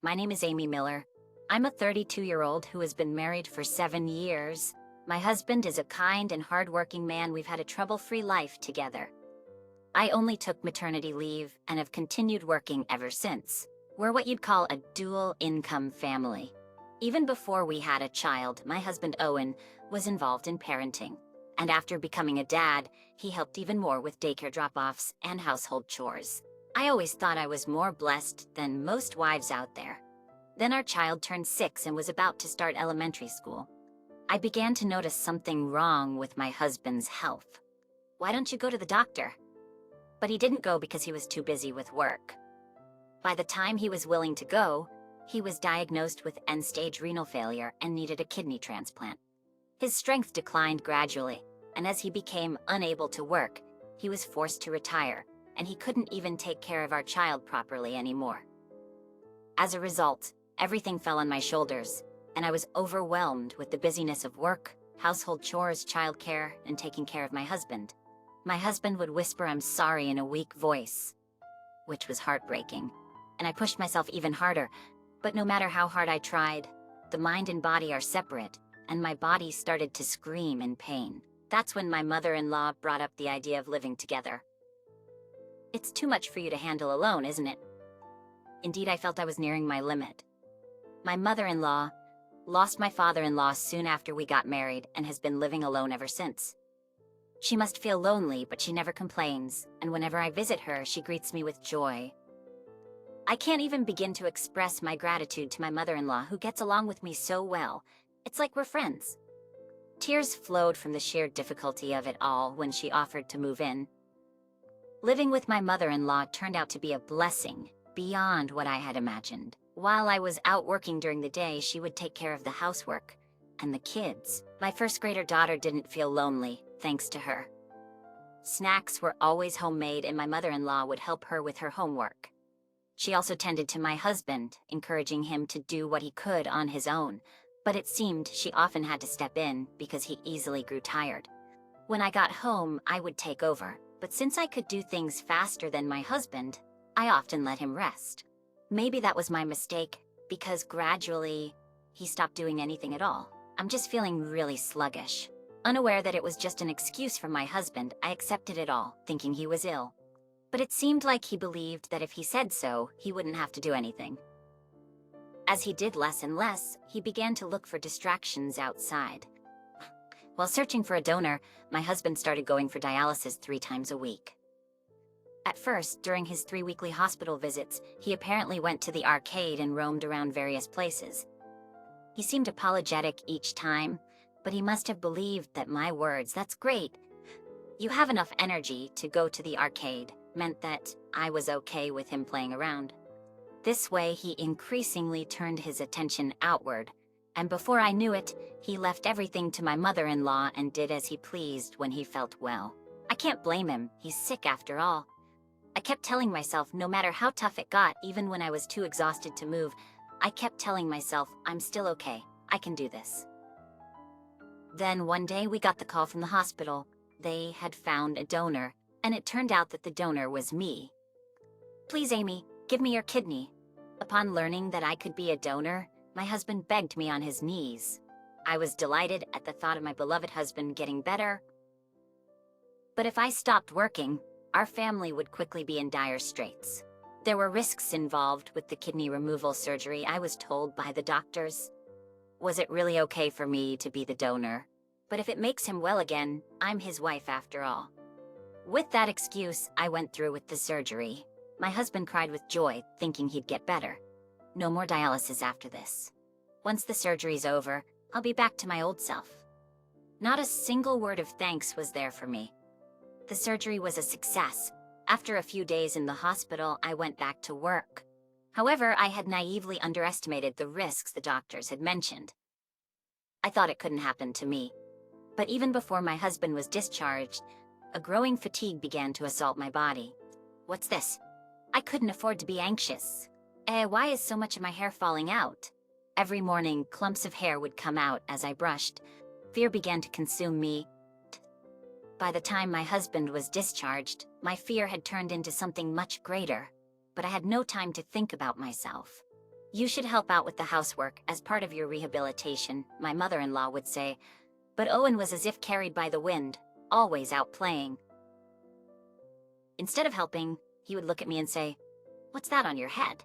My name is Amy Miller. I'm a 32-year-old who has been married for 7 years. My husband is a kind and hardworking man. We've had a trouble-free life together. I only took maternity leave and have continued working ever since. We're what you'd call a dual-income family. Even before we had a child, my husband Owen was involved in parenting. And after becoming a dad, he helped even more with daycare drop-offs and household chores. I always thought I was more blessed than most wives out there. Then our child turned 6 and was about to start elementary school. I began to notice something wrong with my husband's health. "Why don't you go to the doctor?" But he didn't go because he was too busy with work. By the time he was willing to go, he was diagnosed with end-stage renal failure and needed a kidney transplant. His strength declined gradually, and as he became unable to work, he was forced to retire, and he couldn't even take care of our child properly anymore. As a result, everything fell on my shoulders, and I was overwhelmed with the busyness of work, household chores, childcare, and taking care of my husband. My husband would whisper "I'm sorry" in a weak voice, which was heartbreaking, and I pushed myself even harder. But no matter how hard I tried, the mind and body are separate, and my body started to scream in pain. That's when my mother-in-law brought up the idea of living together. "It's too much for you to handle alone, isn't it?" Indeed, I felt I was nearing my limit. My mother-in-law lost my father-in-law soon after we got married and has been living alone ever since. She must feel lonely, but she never complains, and whenever I visit her, she greets me with joy. I can't even begin to express my gratitude to my mother-in-law, who gets along with me so well. It's like we're friends. Tears flowed from the sheer difficulty of it all when she offered to move in. Living with my mother-in-law turned out to be a blessing beyond what I had imagined. While I was out working during the day, she would take care of the housework and the kids. My first-grader daughter didn't feel lonely, thanks to her. Snacks were always homemade, and my mother-in-law would help her with her homework. She also tended to my husband, encouraging him to do what he could on his own, but it seemed she often had to step in because he easily grew tired. When I got home, I would take over, but since I could do things faster than my husband, I often let him rest. Maybe that was my mistake, because gradually, he stopped doing anything at all. I'm just feeling really sluggish. Unaware that it was just an excuse from my husband, I accepted it all, thinking he was ill. But it seemed like he believed that if he said so, he wouldn't have to do anything. As he did less and less, he began to look for distractions outside. While searching for a donor, my husband started going for dialysis 3 times a week. At first, during his 3 weekly hospital visits, he apparently went to the arcade and roamed around various places. He seemed apologetic each time, but he must have believed that my words, "That's great, you have enough energy to go to the arcade," meant that I was okay with him playing around. This way, he increasingly turned his attention outward, and before I knew it, he left everything to my mother-in-law and did as he pleased when he felt well. I can't blame him, he's sick after all. I kept telling myself, no matter how tough it got, even when I was too exhausted to move, I kept telling myself, "I'm still okay, I can do this." Then one day we got the call from the hospital. They had found a donor, and it turned out that the donor was me. "Please, Amy, give me your kidney." Upon learning that I could be a donor, my husband begged me on his knees. I was delighted at the thought of my beloved husband getting better. But if I stopped working, our family would quickly be in dire straits. There were risks involved with the kidney removal surgery, I was told by the doctors. Was it really okay for me to be the donor? But if it makes him well again, I'm his wife after all. With that excuse, I went through with the surgery. My husband cried with joy, thinking he'd get better. No more dialysis after this. Once the surgery's over, I'll be back to my old self. Not a single word of thanks was there for me. The surgery was a success. After a few days in the hospital, I went back to work. However, I had naively underestimated the risks the doctors had mentioned. I thought it couldn't happen to me. But even before my husband was discharged, a growing fatigue began to assault my body. What's this? I couldn't afford to be anxious. Why is so much of my hair falling out? Every morning, clumps of hair would come out as I brushed. Fear began to consume me. By the time my husband was discharged, my fear had turned into something much greater, but I had no time to think about myself. You should help out with the housework as part of your rehabilitation, my mother-in-law would say. But Owen was as if carried by the wind, always out playing. Instead of helping, he would look at me and say, "What's that on your head?"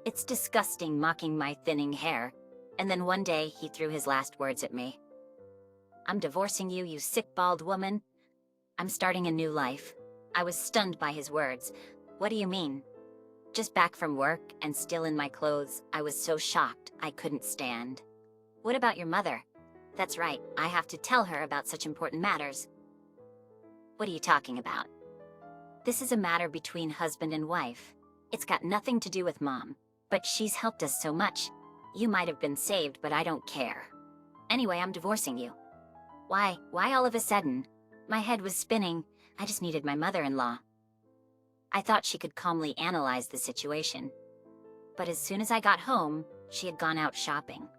It's disgusting, mocking my thinning hair. And then one day, he threw his last words at me. "I'm divorcing you, you sick bald woman. I'm starting a new life." I was stunned by his words. "What do you mean?" Just back from work and still in my clothes, I was so shocked I couldn't stand. "What about your mother?" "That's right, I have to tell her about such important matters." "What are you talking about?" "This is a matter between husband and wife. It's got nothing to do with Mom, but she's helped us so much. You might have been saved, but I don't care. Anyway, I'm divorcing you." Why all of a sudden? My head was spinning. I just needed my mother-in-law. I thought she could calmly analyze the situation. But as soon as I got home, she had gone out shopping.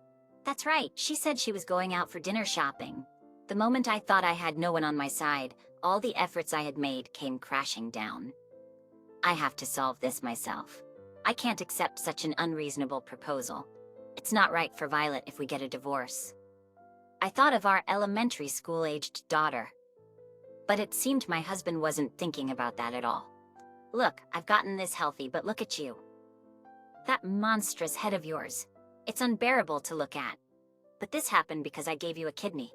That's right, she said she was going out for dinner shopping. The moment I thought I had no one on my side, all the efforts I had made came crashing down. I have to solve this myself. I can't accept such an unreasonable proposal. It's not right for Violet if we get a divorce. I thought of our elementary school-aged daughter. But it seemed my husband wasn't thinking about that at all. "Look, I've gotten this healthy, but look at you. That monstrous head of yours. It's unbearable to look at. But this happened because I gave you a kidney."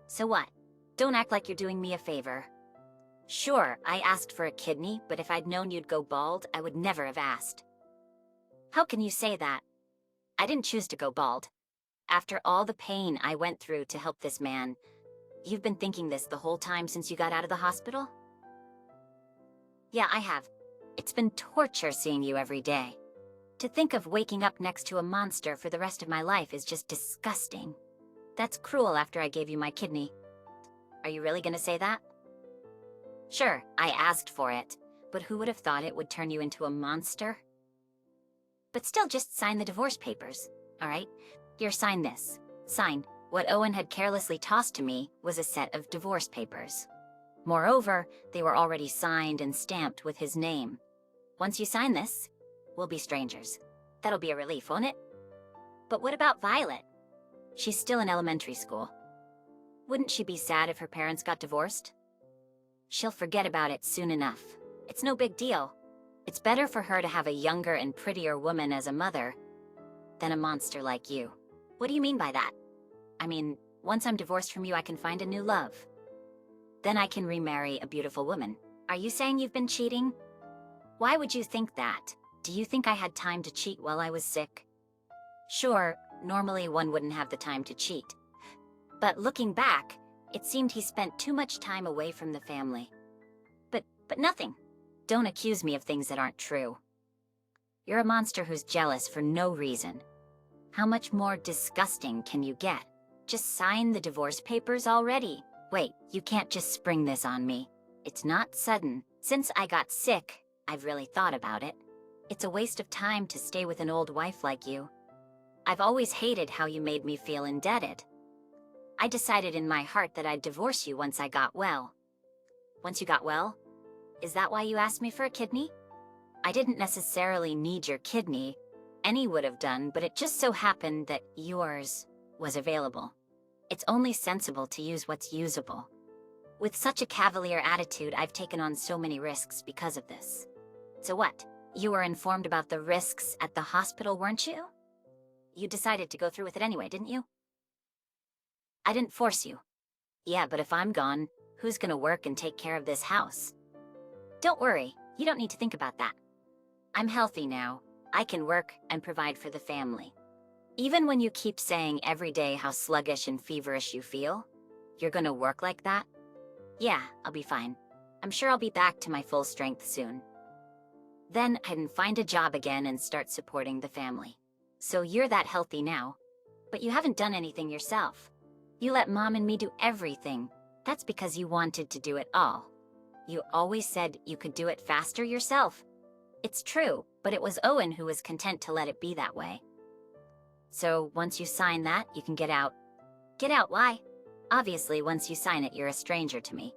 "So what? Don't act like you're doing me a favor." "Sure, I asked for a kidney, but if I'd known you'd go bald, I would never have asked." "How can you say that? I didn't choose to go bald. After all the pain I went through to help this man, you've been thinking this the whole time since you got out of the hospital?" "Yeah, I have. It's been torture seeing you every day. To think of waking up next to a monster for the rest of my life is just disgusting. That's cruel after I gave you my kidney." "Are you really gonna say that?" "Sure, I asked for it, but who would have thought it would turn you into a monster?" "But still, just sign the divorce papers, all right? Here, sign this. Sign." What Owen had carelessly tossed to me was a set of divorce papers. Moreover, they were already signed and stamped with his name. "Once you sign this, we'll be strangers. That'll be a relief, won't it?" "But what about Violet?" "She's still in elementary school. Wouldn't she be sad if her parents got divorced?" "She'll forget about it soon enough. It's no big deal. It's better for her to have a younger and prettier woman as a mother than a monster like you." "What do you mean by that?" "I mean, once I'm divorced from you, I can find a new love. Then I can remarry a beautiful woman." "Are you saying you've been cheating?" "Why would you think that? Do you think I had time to cheat while I was sick?" "Sure, normally one wouldn't have the time to cheat. But looking back, it seemed he spent too much time away from the family. But nothing. Don't accuse me of things that aren't true. You're a monster who's jealous for no reason. How much more disgusting can you get? Just sign the divorce papers already." "Wait, you can't just spring this on me. It's not sudden. Since I got sick, I've really thought about it. It's a waste of time to stay with an old wife like you. I've always hated how you made me feel indebted. I decided in my heart that I'd divorce you once I got well." "Once you got well? Is that why you asked me for a kidney?" "I didn't necessarily need your kidney. Any would have done, but it just so happened that yours was available. It's only sensible to use what's usable. With such a cavalier attitude, I've taken on so many risks because of this." "So what? You were informed about the risks at the hospital, weren't you? You decided to go through with it anyway, didn't you?" "I didn't force you." "Yeah, but if I'm gone, who's gonna work and take care of this house?" "Don't worry, you don't need to think about that. I'm healthy now. I can work and provide for the family. Even when you keep saying every day how sluggish and feverish you feel, you're gonna work like that?" "Yeah, I'll be fine. I'm sure I'll be back to my full strength soon. Then I can find a job again and start supporting the family." "So you're that healthy now, but you haven't done anything yourself. You let Mom and me do everything. That's because you wanted to do it all. You always said you could do it faster yourself." "It's true, but it was Owen who was content to let it be that way." "So once you sign that, you can get out." "Get out, why?" "Obviously, once you sign it, you're a stranger to me.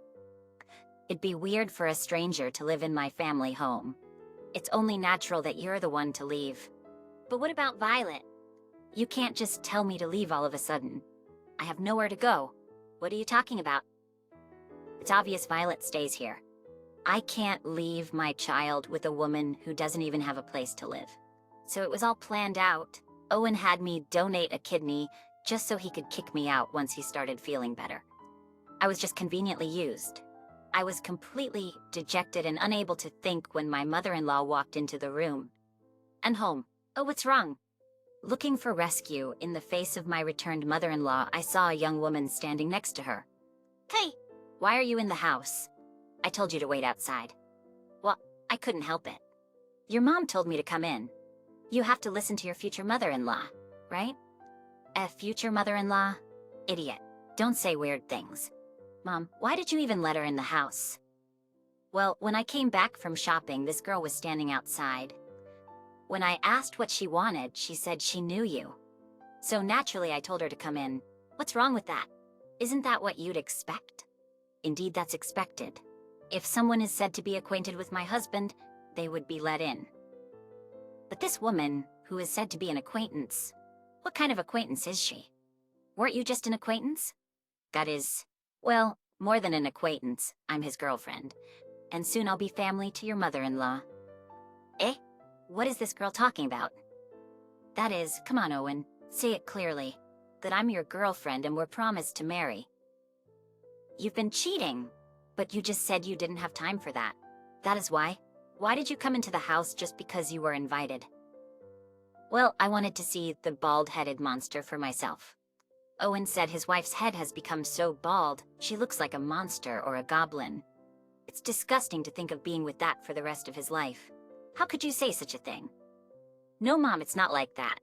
It'd be weird for a stranger to live in my family home. It's only natural that you're the one to leave. But what about Violet? You can't just tell me to leave all of a sudden. I have nowhere to go. What are you talking about? It's obvious Violet stays here. I can't leave my child with a woman who doesn't even have a place to live. So it was all planned out. Owen had me donate a kidney just so he could kick me out once he started feeling better. I was just conveniently used. I was completely dejected and unable to think when my mother-in-law walked into the room. And home. Oh, what's wrong? Looking for rescue in the face of my returned mother-in-law, I saw a young woman standing next to her. Hey, why are you in the house? I told you to wait outside. Well, I couldn't help it. Your mom told me to come in. You have to listen to your future mother-in-law, right? A future mother-in-law? Idiot. Don't say weird things. Mom, why did you even let her in the house? Well, when I came back from shopping, this girl was standing outside. When I asked what she wanted, she said she knew you. So naturally, I told her to come in. What's wrong with that? Isn't that what you'd expect? Indeed, that's expected. If someone is said to be acquainted with my husband, they would be let in. But this woman, who is said to be an acquaintance, what kind of acquaintance is she? Weren't you just an acquaintance? That is, well, more than an acquaintance. I'm his girlfriend. And soon I'll be family to your mother-in-law. Eh? What is this girl talking about? That is, come on, Owen, say it clearly. That I'm your girlfriend and we're promised to marry. You've been cheating, but you just said you didn't have time for that. That is why. Why did you come into the house just because you were invited? Well, I wanted to see the bald-headed monster for myself. Owen said his wife's head has become so bald, she looks like a monster or a goblin. It's disgusting to think of being with that for the rest of his life. How could you say such a thing? No, Mom, it's not like that.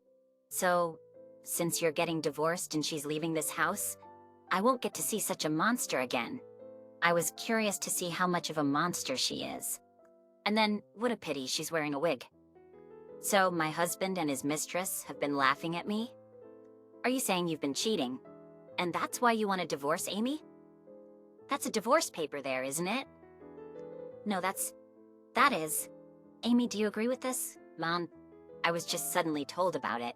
So, since you're getting divorced and she's leaving this house, I won't get to see such a monster again. I was curious to see how much of a monster she is. And then, what a pity she's wearing a wig. So, my husband and his mistress have been laughing at me? Are you saying you've been cheating? And that's why you want a divorce, Amy? That's a divorce paper there, isn't it? No, that is. Amy, do you agree with this? Mom, I was just suddenly told about it.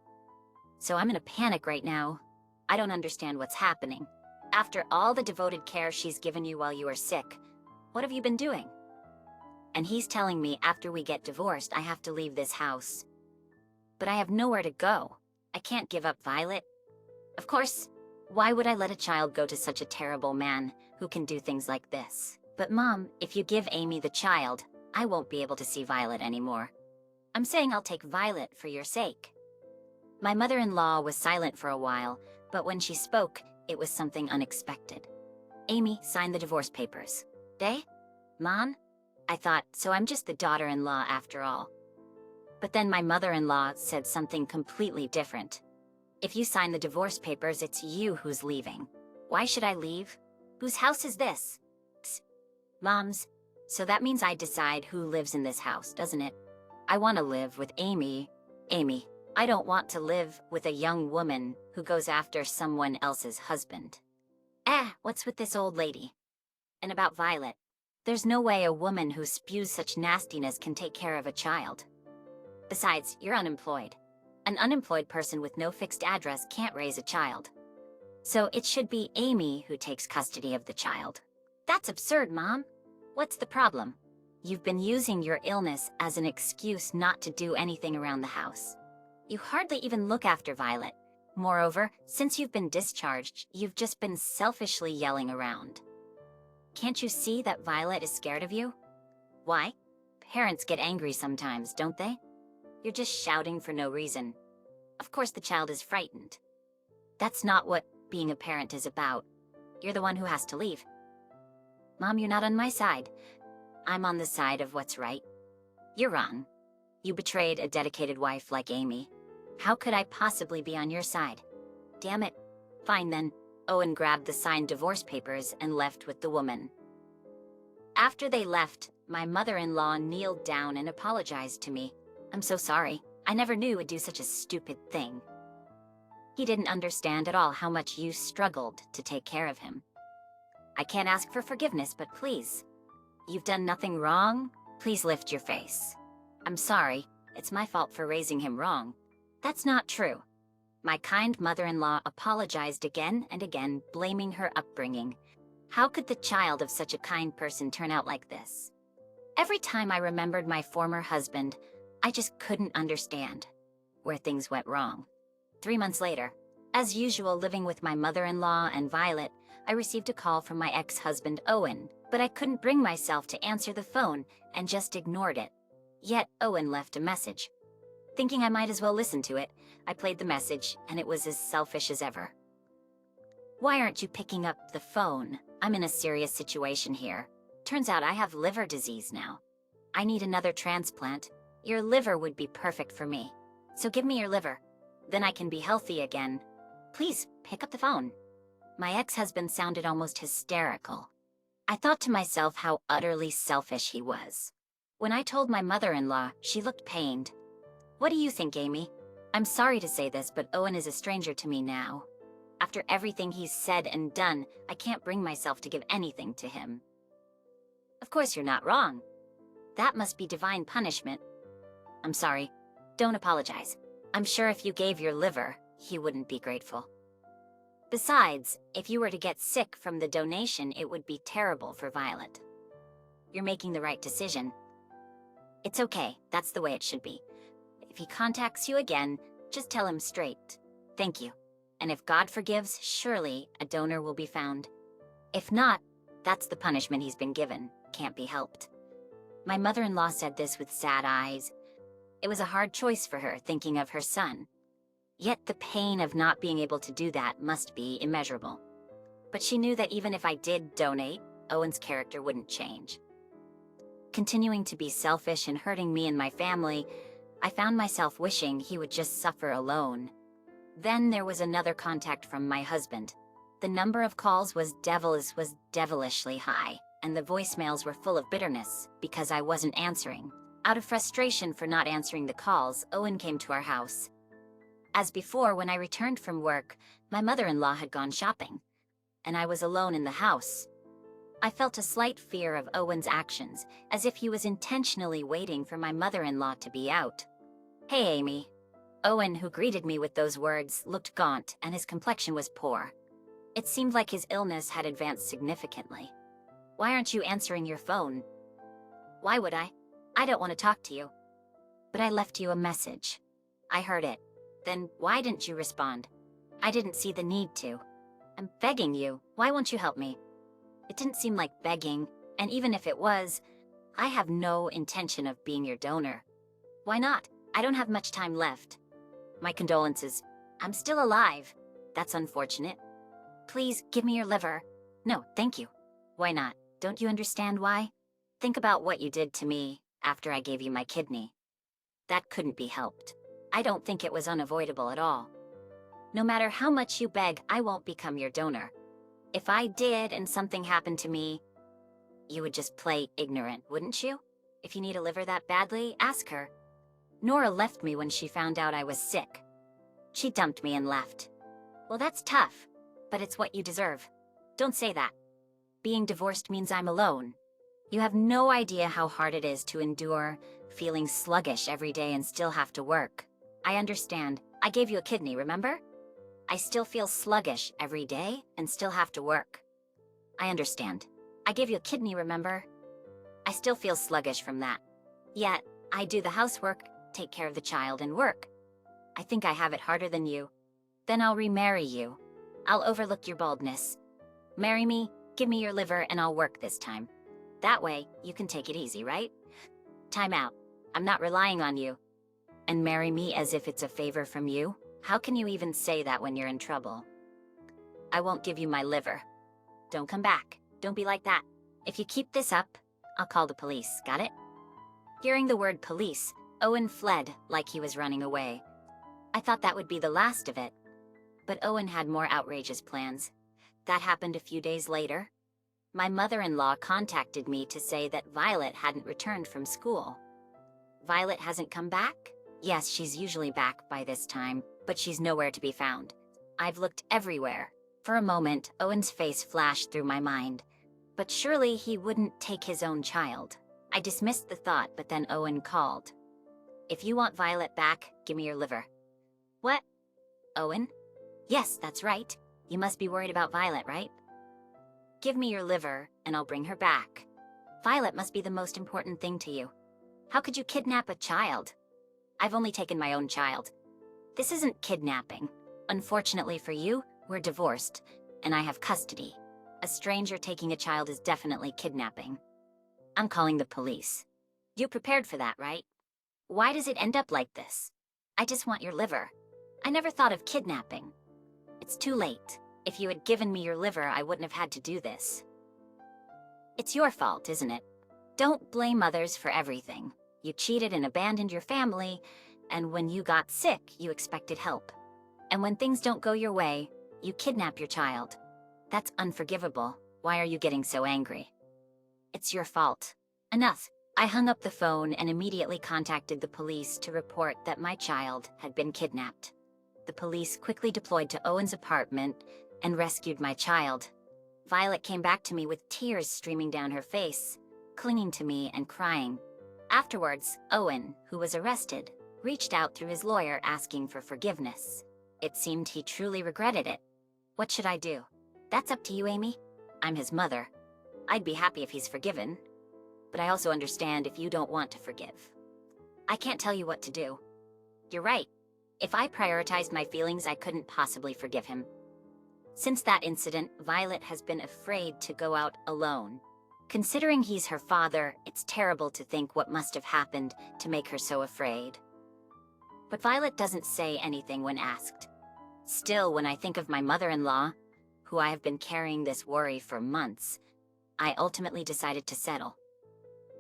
So I'm in a panic right now. I don't understand what's happening. After all the devoted care she's given you while you were sick, what have you been doing? And he's telling me after we get divorced, I have to leave this house. But I have nowhere to go. I can't give up Violet. Of course, why would I let a child go to such a terrible man who can do things like this? But Mom, if you give Amy the child, I won't be able to see Violet anymore. I'm saying I'll take Violet for your sake. My mother-in-law was silent for a while, but when she spoke, it was something unexpected. Amy signed the divorce papers. They? Mom? I thought, so I'm just the daughter-in-law after all. But then my mother-in-law said something completely different. If you sign the divorce papers, it's you who's leaving. Why should I leave? Whose house is this? Mom's. So that means I decide who lives in this house, doesn't it? I want to live with Amy. Amy, I don't want to live with a young woman who goes after someone else's husband. What's with this old lady? And about Violet. There's no way a woman who spews such nastiness can take care of a child. Besides, you're unemployed. An unemployed person with no fixed address can't raise a child. So it should be Amy who takes custody of the child. That's absurd, Mom. What's the problem? You've been using your illness as an excuse not to do anything around the house. You hardly even look after Violet. Moreover, since you've been discharged, you've just been selfishly yelling around. Can't you see that Violet is scared of you? Why? Parents get angry sometimes, don't they? You're just shouting for no reason. Of course the child is frightened. That's not what being a parent is about. You're the one who has to leave. Mom, you're not on my side. I'm on the side of what's right. You're wrong. You betrayed a dedicated wife like Amy. How could I possibly be on your side? Damn it. Fine then. Owen grabbed the signed divorce papers and left with the woman. After they left, my mother-in-law kneeled down and apologized to me. I'm so sorry. I never knew he'd do such a stupid thing. He didn't understand at all how much you struggled to take care of him. I can't ask for forgiveness, but please. You've done nothing wrong. Please lift your face. I'm sorry. It's my fault for raising him wrong. That's not true. My kind mother-in-law apologized again and again, blaming her upbringing. How could the child of such a kind person turn out like this? Every time I remembered my former husband, I just couldn't understand where things went wrong. 3 months later, as usual living with my mother-in-law and Violet, I received a call from my ex-husband Owen, but I couldn't bring myself to answer the phone and just ignored it. Yet Owen left a message. Thinking I might as well listen to it, I played the message, and it was as selfish as ever. "Why aren't you picking up the phone? I'm in a serious situation here. Turns out I have liver disease now. I need another transplant. Your liver would be perfect for me. So give me your liver. Then I can be healthy again. Please pick up the phone." My ex-husband sounded almost hysterical. I thought to myself how utterly selfish he was. When I told my mother-in-law, she looked pained. "What do you think, Amy? I'm sorry to say this, but Owen is a stranger to me now. After everything he's said and done, I can't bring myself to give anything to him." "Of course you're not wrong. That must be divine punishment." "I'm sorry. Don't apologize. I'm sure if you gave your liver, he wouldn't be grateful. Besides, if you were to get sick from the donation, it would be terrible for Violet. You're making the right decision. It's okay, that's the way it should be. If he contacts you again, just tell him straight. Thank you. And if God forgives, surely a donor will be found. If not, that's the punishment he's been given. Can't be helped." My mother-in-law said this with sad eyes. It was a hard choice for her, thinking of her son. Yet the pain of not being able to do that must be immeasurable. But she knew that even if I did donate, Owen's character wouldn't change. Continuing to be selfish and hurting me and my family, I found myself wishing he would just suffer alone. Then there was another contact from my husband. The number of calls was devilishly high, and the voicemails were full of bitterness because I wasn't answering. Out of frustration for not answering the calls, Owen came to our house. As before, when I returned from work, my mother-in-law had gone shopping, and I was alone in the house. I felt a slight fear of Owen's actions, as if he was intentionally waiting for my mother-in-law to be out. "Hey, Amy." Owen, who greeted me with those words, looked gaunt and his complexion was poor. It seemed like his illness had advanced significantly. "Why aren't you answering your phone?" "Why would I? I don't want to talk to you." "But I left you a message." "I heard it. Then why didn't you respond?" "I didn't see the need to." "I'm begging you. Why won't you help me?" It didn't seem like begging, and even if it was, I have no intention of being your donor. "Why not? I don't have much time left." "My condolences. I'm still alive." "That's unfortunate." "Please give me your liver." "No, thank you." "Why not? Don't you understand why? Think about what you did to me after I gave you my kidney. That couldn't be helped. I don't think it was unavoidable at all. No matter how much you beg, I won't become your donor. If I did and something happened to me, you would just play ignorant, wouldn't you? If you need a liver that badly, ask her. Nora left me when she found out I was sick. She dumped me and left. Well, that's tough, but it's what you deserve. Don't say that. Being divorced means I'm alone. You have no idea how hard it is to endure feeling sluggish every day and still have to work. I understand. I gave you a kidney, remember? I still feel sluggish every day and still have to work. I understand. I gave you a kidney, remember? I still feel sluggish from that. Yet, I do the housework, take care of the child, and work. I think I have it harder than you. Then I'll remarry you. I'll overlook your baldness. Marry me, give me your liver, and I'll work this time. That way, you can take it easy, right? Time out. I'm not relying on you. And marry me as if it's a favor from you? How can you even say that when you're in trouble? I won't give you my liver. Don't come back. Don't be like that. If you keep this up, I'll call the police, got it? Hearing the word police, Owen fled like he was running away. I thought that would be the last of it. But Owen had more outrageous plans. That happened a few days later. My mother-in-law contacted me to say that Violet hadn't returned from school. Violet hasn't come back? Yes, she's usually back by this time, but she's nowhere to be found. I've looked everywhere. For a moment, Owen's face flashed through my mind. But surely he wouldn't take his own child. I dismissed the thought, but then Owen called. If you want Violet back, give me your liver. What? Owen? Yes, that's right. You must be worried about Violet, right? Give me your liver, and I'll bring her back. Violet must be the most important thing to you. How could you kidnap a child? I've only taken my own child. This isn't kidnapping. Unfortunately for you, we're divorced, and I have custody. A stranger taking a child is definitely kidnapping. I'm calling the police. You prepared for that, right? Why does it end up like this? I just want your liver. I never thought of kidnapping. It's too late. If you had given me your liver, I wouldn't have had to do this. It's your fault, isn't it? Don't blame others for everything. You cheated and abandoned your family, and when you got sick, you expected help. And when things don't go your way, you kidnap your child. That's unforgivable. Why are you getting so angry? It's your fault. Enough. I hung up the phone and immediately contacted the police to report that my child had been kidnapped. The police quickly deployed to Owen's apartment and rescued my child. Violet came back to me with tears streaming down her face, clinging to me and crying. Afterwards, Owen, who was arrested, reached out through his lawyer asking for forgiveness. It seemed he truly regretted it. What should I do? That's up to you, Amy. I'm his mother. I'd be happy if he's forgiven, but I also understand if you don't want to forgive. I can't tell you what to do. You're right. If I prioritized my feelings, I couldn't possibly forgive him. Since that incident, Violet has been afraid to go out alone. Considering he's her father, it's terrible to think what must have happened to make her so afraid. But Violet doesn't say anything when asked. Still, when I think of my mother-in-law, who I have been carrying this worry for months, I ultimately decided to settle.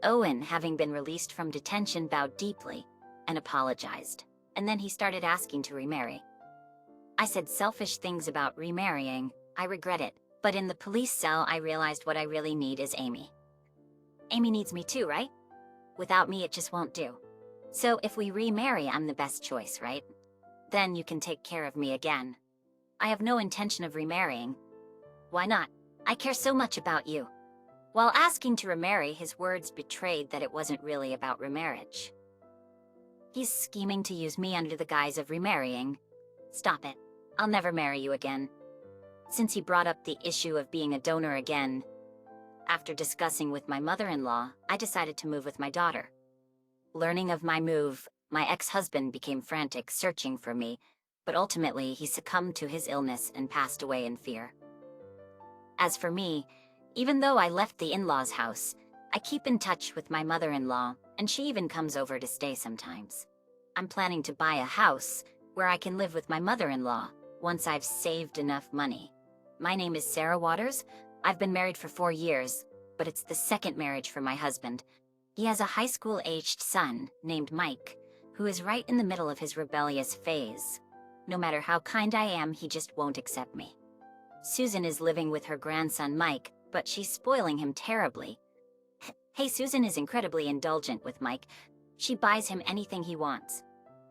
Owen, having been released from detention, bowed deeply and apologized, and then he started asking to remarry. I said selfish things about remarrying. I regret it, but in the police cell I realized what I really need is Amy. Amy needs me too, right? Without me it just won't do. So if we remarry, I'm the best choice, right? Then you can take care of me again. I have no intention of remarrying. Why not? I care so much about you. While asking to remarry, his words betrayed that it wasn't really about remarriage. He's scheming to use me under the guise of remarrying. Stop it. I'll never marry you again. Since he brought up the issue of being a donor again, after discussing with my mother-in-law, I decided to move with my daughter. Learning of my move, my ex-husband became frantic, searching for me, but ultimately he succumbed to his illness and passed away in fear. As for me, even though I left the in-laws' house, I keep in touch with my mother-in-law, and she even comes over to stay sometimes. I'm planning to buy a house where I can live with my mother-in-law once I've saved enough money. My name is Sarah Waters. I've been married for 4 years, but it's the second marriage for my husband. He has a high school-aged son named Mike, who is right in the middle of his rebellious phase. No matter how kind I am, he just won't accept me. Susan is living with her grandson Mike, but she's spoiling him terribly. Hey, Susan is incredibly indulgent with Mike. She buys him anything he wants.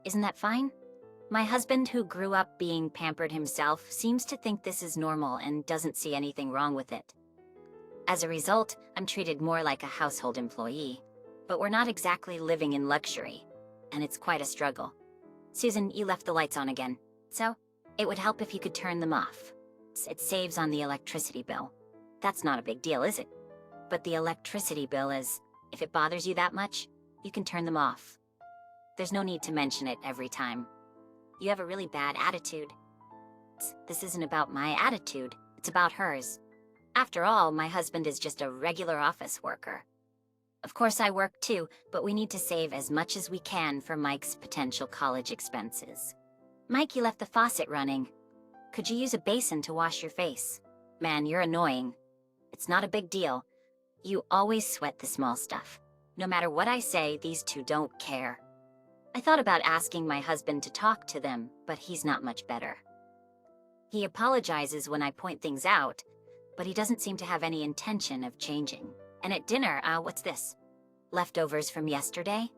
Isn't that fine? My husband, who grew up being pampered himself, seems to think this is normal and doesn't see anything wrong with it. As a result, I'm treated more like a household employee. But we're not exactly living in luxury, and it's quite a struggle. Susan, you left the lights on again, so it would help if you could turn them off. It saves on the electricity bill. That's not a big deal, is it? But the electricity bill is, if it bothers you that much, you can turn them off. There's no need to mention it every time. You have a really bad attitude. This isn't about my attitude, it's about hers. After all, my husband is just a regular office worker. Of course I work too, but we need to save as much as we can for Mike's potential college expenses. Mike, you left the faucet running. Could you use a basin to wash your face? Man, you're annoying. It's not a big deal. You always sweat the small stuff. No matter what I say, these two don't care. I thought about asking my husband to talk to them, but he's not much better. He apologizes when I point things out, but he doesn't seem to have any intention of changing. And at dinner, what's this? Leftovers from yesterday?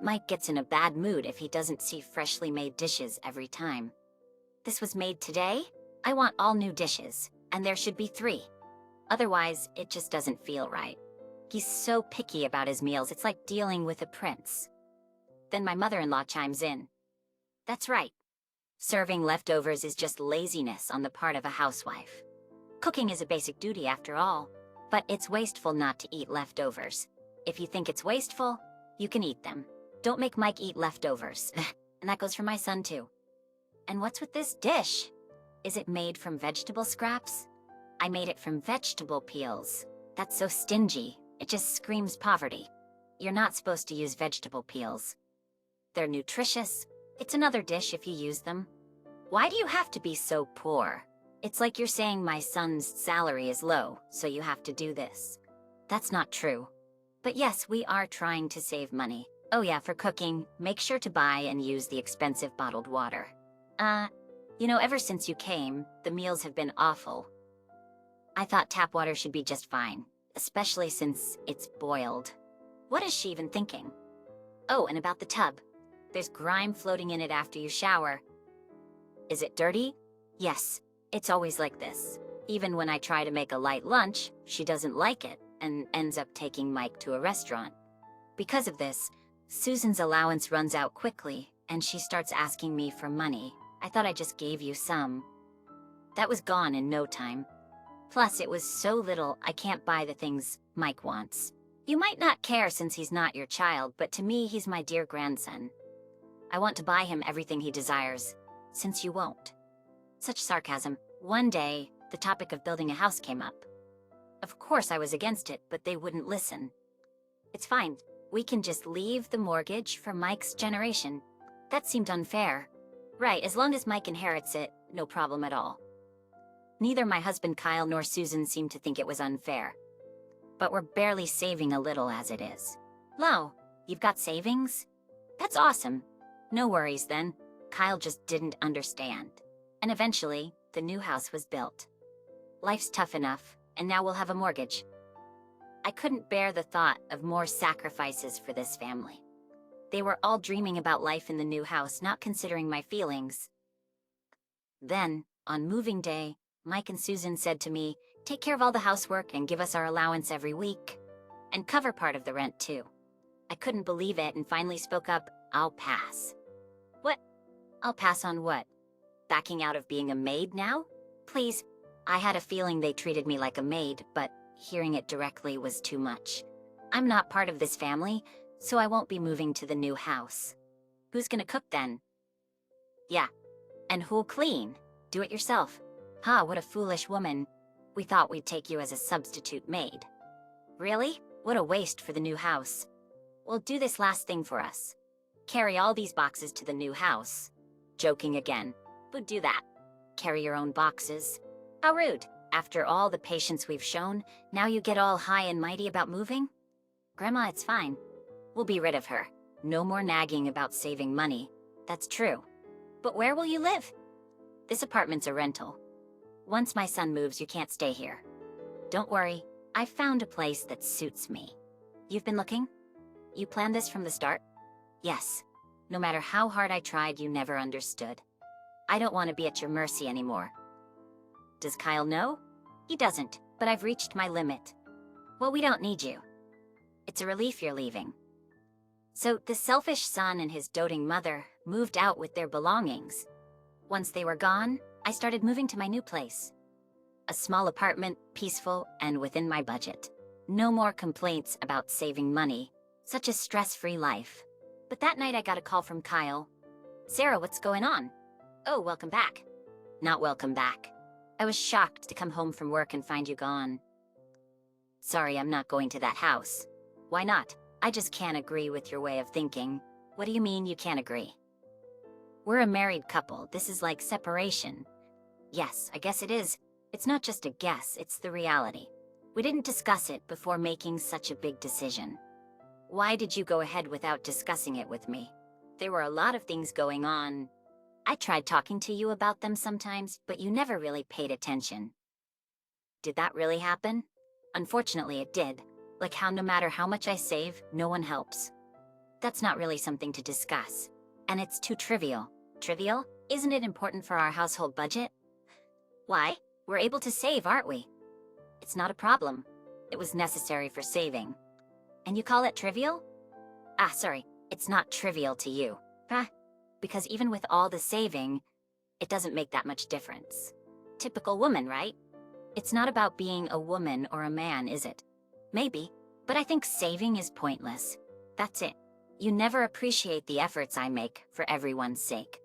Mike gets in a bad mood if he doesn't see freshly made dishes every time. This was made today? I want all new dishes, and there should be 3. Otherwise, it just doesn't feel right. He's so picky about his meals, it's like dealing with a prince. Then my mother-in-law chimes in. That's right. Serving leftovers is just laziness on the part of a housewife. Cooking is a basic duty after all, but it's wasteful not to eat leftovers. If you think it's wasteful, you can eat them. Don't make Mike eat leftovers. And that goes for my son too. And what's with this dish? Is it made from vegetable scraps? I made it from vegetable peels. That's so stingy. It just screams poverty. You're not supposed to use vegetable peels. They're nutritious. It's another dish if you use them. Why do you have to be so poor? It's like you're saying my son's salary is low, so you have to do this. That's not true. But yes, we are trying to save money. Oh yeah, for cooking, make sure to buy and use the expensive bottled water. Ever since you came, the meals have been awful. I thought tap water should be just fine, especially since it's boiled. What is she even thinking? Oh, and about the tub. There's grime floating in it after you shower. Is it dirty? Yes, it's always like this. Even when I try to make a light lunch, she doesn't like it and ends up taking Mike to a restaurant. Because of this, Susan's allowance runs out quickly, and she starts asking me for money. I thought I just gave you some. That was gone in no time. Plus, it was so little I can't buy the things Mike wants. You might not care since he's not your child, but to me, he's my dear grandson. I want to buy him everything he desires, since you won't. Such sarcasm. One day, the topic of building a house came up. Of course I was against it, but they wouldn't listen. It's fine. We can just leave the mortgage for Mike's generation. That seemed unfair. Right, as long as Mike inherits it, no problem at all. Neither my husband Kyle nor Susan seemed to think it was unfair. But we're barely saving a little as it is. Lo, you've got savings? That's awesome. No worries then. Kyle just didn't understand. And eventually, the new house was built. Life's tough enough, and now we'll have a mortgage. I couldn't bear the thought of more sacrifices for this family. They were all dreaming about life in the new house, not considering my feelings. Then, on moving day, Mike and Susan said to me, take care of all the housework and give us our allowance every week. And cover part of the rent too. I couldn't believe it and finally spoke up, I'll pass. What? I'll pass on what? Backing out of being a maid now? Please. I had a feeling they treated me like a maid, but hearing it directly was too much. I'm not part of this family, so I won't be moving to the new house. Who's gonna cook then? Yeah. And who'll clean? Do it yourself. Ha, what a foolish woman. We thought we'd take you as a substitute maid. Really? What a waste for the new house. Well, do this last thing for us. Carry all these boxes to the new house. Joking again. Who'd do that? Carry your own boxes. How rude. After all the patience we've shown, now you get all high and mighty about moving? Grandma, it's fine. We'll be rid of her. No more nagging about saving money. That's true. But where will you live? This apartment's a rental. Once my son moves, you can't stay here. Don't worry, I found a place that suits me. You've been looking? You planned this from the start? Yes. No matter how hard I tried, you never understood. I don't want to be at your mercy anymore. Does Kyle know? He doesn't, but I've reached my limit. Well, we don't need you. It's a relief you're leaving. So the selfish son and his doting mother moved out with their belongings. Once they were gone, I started moving to my new place. A small apartment, peaceful, and within my budget. No more complaints about saving money. Such a stress-free life. But that night I got a call from Kyle. Sarah, what's going on? Oh, welcome back. Not welcome back. I was shocked to come home from work and find you gone. Sorry, I'm not going to that house. Why not? I just can't agree with your way of thinking. What do you mean you can't agree? We're a married couple. This is like separation. Yes, I guess it is. It's not just a guess, it's the reality. We didn't discuss it before making such a big decision. Why did you go ahead without discussing it with me? There were a lot of things going on. I tried talking to you about them sometimes, but you never really paid attention. Did that really happen? Unfortunately, it did. Like how no matter how much I save, no one helps. That's not really something to discuss. And it's too trivial. Trivial? Isn't it important for our household budget? Why? We're able to save, aren't we? It's not a problem. It was necessary for saving. And you call it trivial? Ah, sorry. It's not trivial to you. Because even with all the saving, it doesn't make that much difference. Typical woman, right? It's not about being a woman or a man, is it? Maybe, but I think saving is pointless. That's it. You never appreciate the efforts I make for everyone's sake.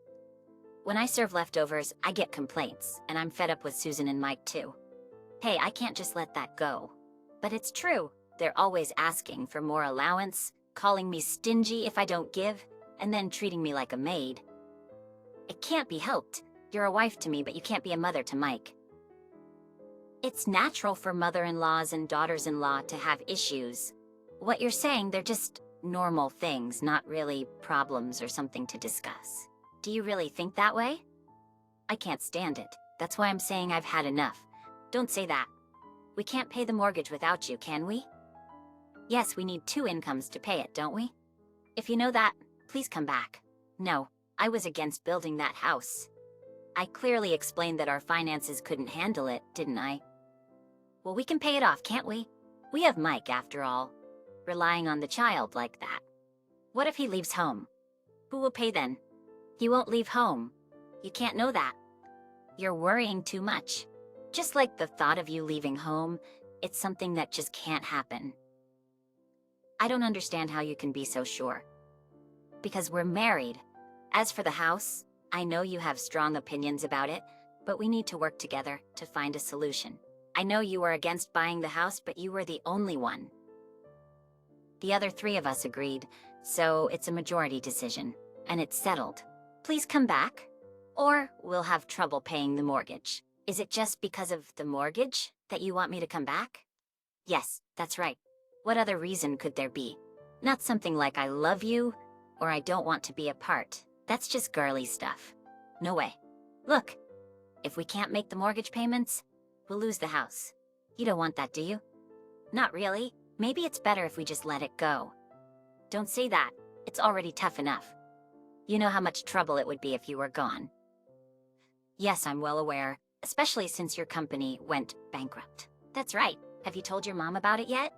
When I serve leftovers, I get complaints, and I'm fed up with Susan and Mike too. Hey, I can't just let that go. But it's true. They're always asking for more allowance, calling me stingy if I don't give, and then treating me like a maid. It can't be helped. You're a wife to me, but you can't be a mother to Mike. It's natural for mother-in-laws and daughters-in-law to have issues. What you're saying, they're just normal things, not really problems or something to discuss. Do you really think that way? I can't stand it. That's why I'm saying I've had enough. Don't say that. We can't pay the mortgage without you, can we? Yes, we need 2 incomes to pay it, don't we? If you know that, please come back. No, I was against building that house. I clearly explained that our finances couldn't handle it, didn't I? Well, we can pay it off, can't we? We have Mike, after all. Relying on the child like that. What if he leaves home? Who will pay then? He won't leave home. You can't know that. You're worrying too much. Just like the thought of you leaving home, it's something that just can't happen. I don't understand how you can be so sure. Because we're married. As for the house, I know you have strong opinions about it, but we need to work together to find a solution. I know you were against buying the house, but you were the only one. The other 3 of us agreed, so it's a majority decision, and it's settled. Please come back, or we'll have trouble paying the mortgage. Is it just because of the mortgage that you want me to come back? Yes, that's right. What other reason could there be? Not something like I love you, or I don't want to be apart. That's just girly stuff. No way. Look, if we can't make the mortgage payments, we'll lose the house. You don't want that, do you? Not really. Maybe it's better if we just let it go. Don't say that. It's already tough enough. You know how much trouble it would be if you were gone. Yes, I'm well aware, especially since your company went bankrupt. That's right. Have you told your mom about it yet?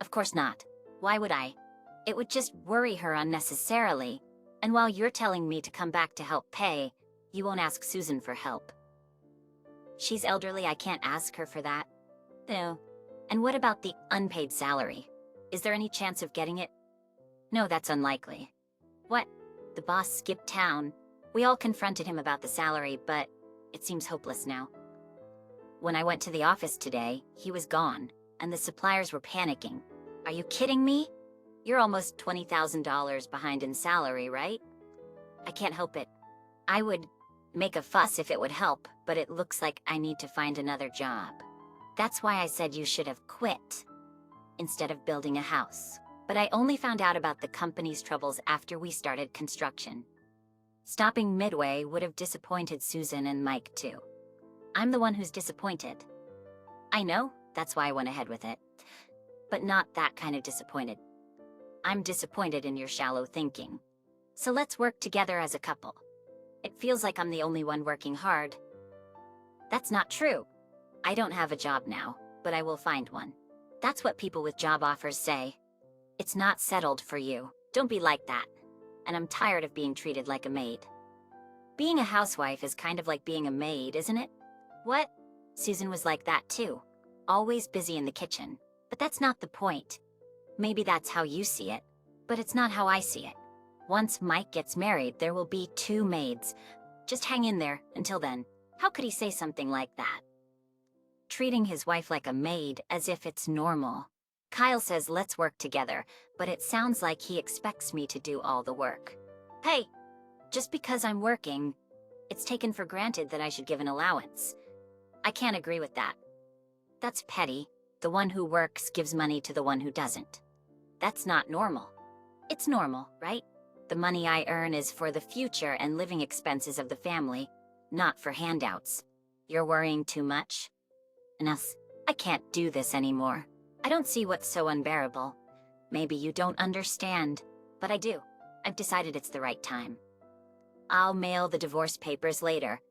Of course not. Why would I? It would just worry her unnecessarily. And while you're telling me to come back to help pay, you won't ask Susan for help. She's elderly, I can't ask her for that. No. And what about the unpaid salary? Is there any chance of getting it? No, that's unlikely. What? The boss skipped town. We all confronted him about the salary, but it seems hopeless now. When I went to the office today, he was gone, and the suppliers were panicking. Are you kidding me? You're almost $20,000 behind in salary, right? I can't help it. I would make a fuss if it would help, but it looks like I need to find another job. That's why I said you should have quit, instead of building a house. But I only found out about the company's troubles after we started construction. Stopping midway would have disappointed Susan and Mike too. I'm the one who's disappointed. I know, that's why I went ahead with it. But not that kind of disappointed. I'm disappointed in your shallow thinking. So let's work together as a couple. It feels like I'm the only one working hard. That's not true. I don't have a job now, but I will find one. That's what people with job offers say. It's not settled for you. Don't be like that. And I'm tired of being treated like a maid. Being a housewife is kind of like being a maid, isn't it? What? Susan was like that too. Always busy in the kitchen. But that's not the point. Maybe that's how you see it, but it's not how I see it. Once Mike gets married, there will be 2 maids. Just hang in there until then. How could he say something like that? Treating his wife like a maid as if it's normal. Kyle says let's work together, but it sounds like he expects me to do all the work. Hey, just because I'm working, it's taken for granted that I should give an allowance. I can't agree with that. That's petty. The one who works gives money to the one who doesn't. That's not normal. It's normal, right? The money I earn is for the future and living expenses of the family, not for handouts. You're worrying too much? Enough. I can't do this anymore. I don't see what's so unbearable. Maybe you don't understand, but I do. I've decided it's the right time. I'll mail the divorce papers later,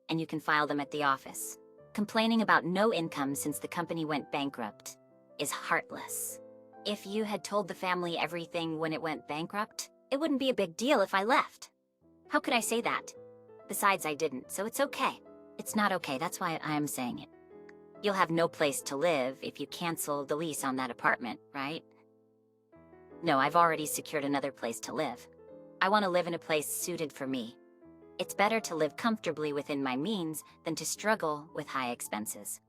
and you can file them at the office. Complaining about no income since the company went bankrupt is heartless. If you had told the family everything when it went bankrupt, it wouldn't be a big deal if I left. How could I say that? Besides, I didn't, so it's okay. It's not okay, that's why I am saying it. You'll have no place to live if you cancel the lease on that apartment, right? No, I've already secured another place to live. I want to live in a place suited for me. It's better to live comfortably within my means than to struggle with high expenses.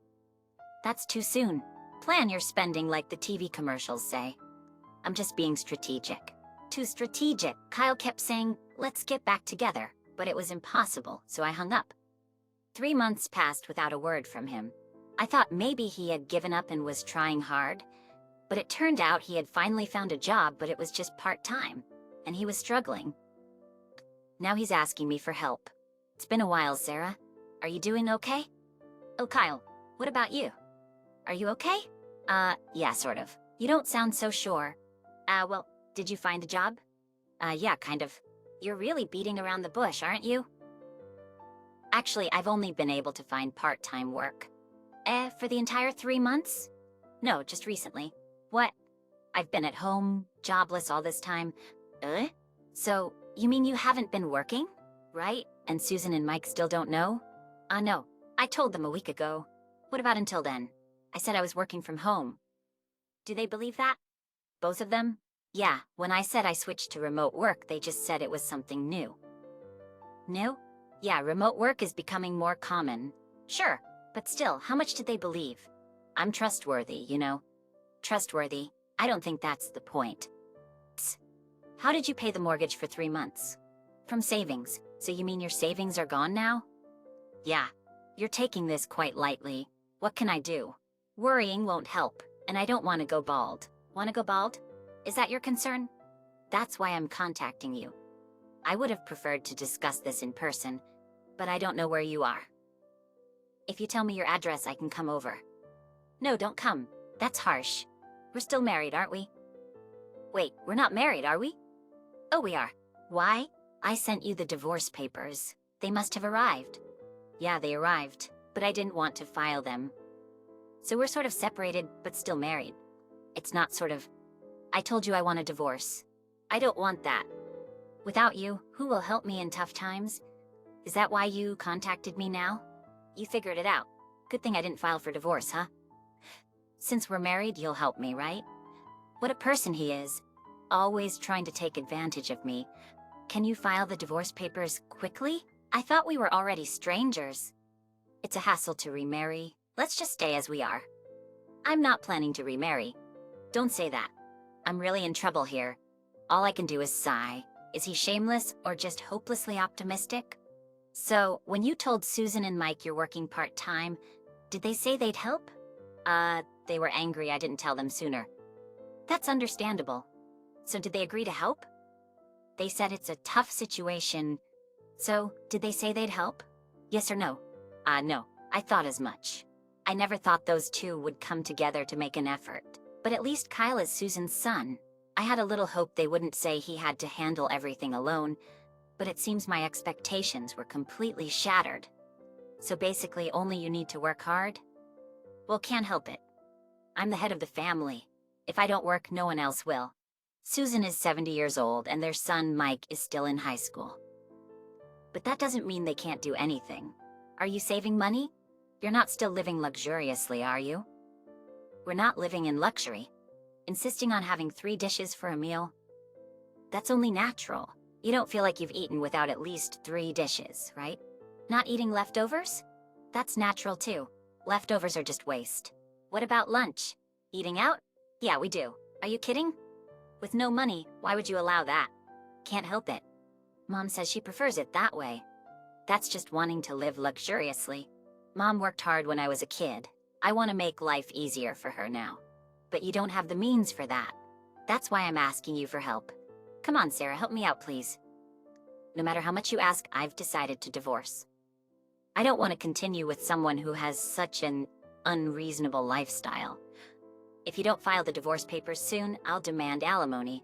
That's too soon. Plan your spending like the TV commercials say. I'm just being strategic. Too strategic. Kyle kept saying, let's get back together, but it was impossible, so I hung up. 3 months passed without a word from him. I thought maybe he had given up and was trying hard, but it turned out he had finally found a job, but it was just part-time, and he was struggling. Now he's asking me for help. It's been a while, Sarah. Are you doing okay? Oh, Kyle, what about you? Are you okay? Yeah, sort of. You don't sound so sure. Well, did you find a job? Yeah, kind of. You're really beating around the bush, aren't you? Actually, I've only been able to find part-time work. For the entire 3 months? No, just recently. What? I've been at home, jobless all this time. So, you mean you haven't been working? Right? And Susan and Mike still don't know? No. I told them a week ago. What about until then? I said I was working from home. Do they believe that? Both of them? Yeah, when I said I switched to remote work, they just said it was something new. New? Yeah, remote work is becoming more common. Sure, but still, how much did they believe? I'm trustworthy, you know. Trustworthy? I don't think that's the point. How did you pay the mortgage for 3 months? From savings. So you mean your savings are gone now? Yeah. You're taking this quite lightly. What can I do? Worrying won't help, and I don't want to go bald. Want to go bald? Is that your concern? That's why I'm contacting you. I would have preferred to discuss this in person, but I don't know where you are. If you tell me your address, I can come over. No, don't come. That's harsh. We're still married, aren't we? Wait, we're not married, are we? Oh, we are. Why? I sent you the divorce papers. They must have arrived. Yeah, they arrived, but I didn't want to file them. So we're sort of separated, but still married. It's not sort of... I told you I want a divorce. I don't want that. Without you, who will help me in tough times? Is that why you contacted me now? You figured it out. Good thing I didn't file for divorce, huh? Since we're married, you'll help me, right? What a person he is. Always trying to take advantage of me. Can you file the divorce papers quickly? I thought we were already strangers. It's a hassle to remarry. Let's just stay as we are. I'm not planning to remarry. Don't say that. I'm really in trouble here. All I can do is sigh. Is he shameless or just hopelessly optimistic? So, when you told Susan and Mike you're working part-time, did they say they'd help? They were angry I didn't tell them sooner. That's understandable. So did they agree to help? They said it's a tough situation. So, did they say they'd help? Yes or no? No. I thought as much. I never thought those two would come together to make an effort. But at least Kyle is Susan's son. I had a little hope they wouldn't say he had to handle everything alone, but it seems my expectations were completely shattered. So basically, only you need to work hard? Well, can't help it. I'm the head of the family. If I don't work, no one else will. Susan is 70 years old, and their son, Mike, is still in high school. But that doesn't mean they can't do anything. Are you saving money? You're not still living luxuriously, are you? We're not living in luxury. Insisting on having 3 dishes for a meal? That's only natural. You don't feel like you've eaten without at least 3 dishes, right? Not eating leftovers? That's natural too. Leftovers are just waste. What about lunch? Eating out? Yeah, we do. Are you kidding? With no money, why would you allow that? Can't help it. Mom says she prefers it that way. That's just wanting to live luxuriously. Mom worked hard when I was a kid. I want to make life easier for her now. But you don't have the means for that. That's why I'm asking you for help. Come on, Sarah, help me out, please. No matter how much you ask, I've decided to divorce. I don't want to continue with someone who has such an unreasonable lifestyle. If you don't file the divorce papers soon, I'll demand alimony.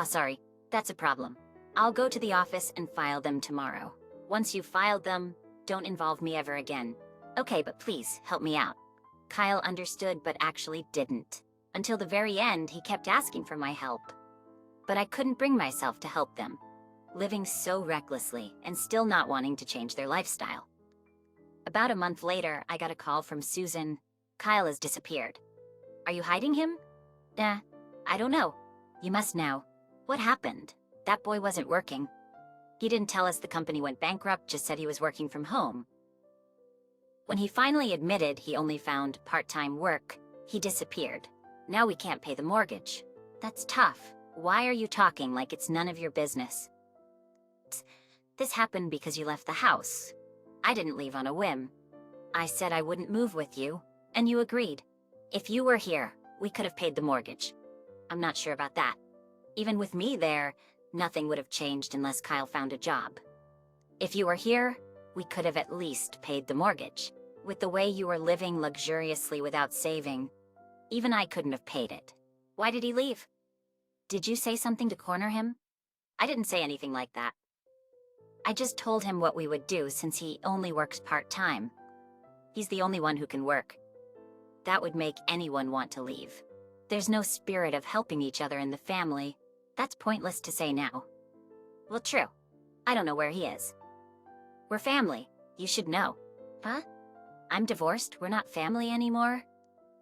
Sorry, that's a problem. I'll go to the office and file them tomorrow. Once you've filed them, don't involve me ever again. Okay, but please, help me out. Kyle understood but actually didn't. Until the very end, he kept asking for my help. But I couldn't bring myself to help them. living so recklessly and still not wanting to change their lifestyle. About a month later, I got a call from Susan. Kyle has disappeared. Are you hiding him? Nah, I don't know. You must know. What happened? That boy wasn't working. He didn't tell us the company went bankrupt, just said he was working from home. When he finally admitted he only found part-time work, he disappeared. Now we can't pay the mortgage. That's tough. Why are you talking like it's none of your business? This happened because you left the house. I didn't leave on a whim. I said I wouldn't move with you, and you agreed. If you were here, we could have paid the mortgage. I'm not sure about that. Even with me there, nothing would have changed unless Kyle found a job. If you were here, we could have at least paid the mortgage. With the way you were living luxuriously without saving, even I couldn't have paid it. Why did he leave? Did you say something to corner him? I didn't say anything like that. I just told him what we would do since he only works part-time. He's the only one who can work. That would make anyone want to leave. There's no spirit of helping each other in the family. That's pointless to say now. Well, true. I don't know where he is. We're family. You should know. Huh? I'm divorced. We're not family anymore?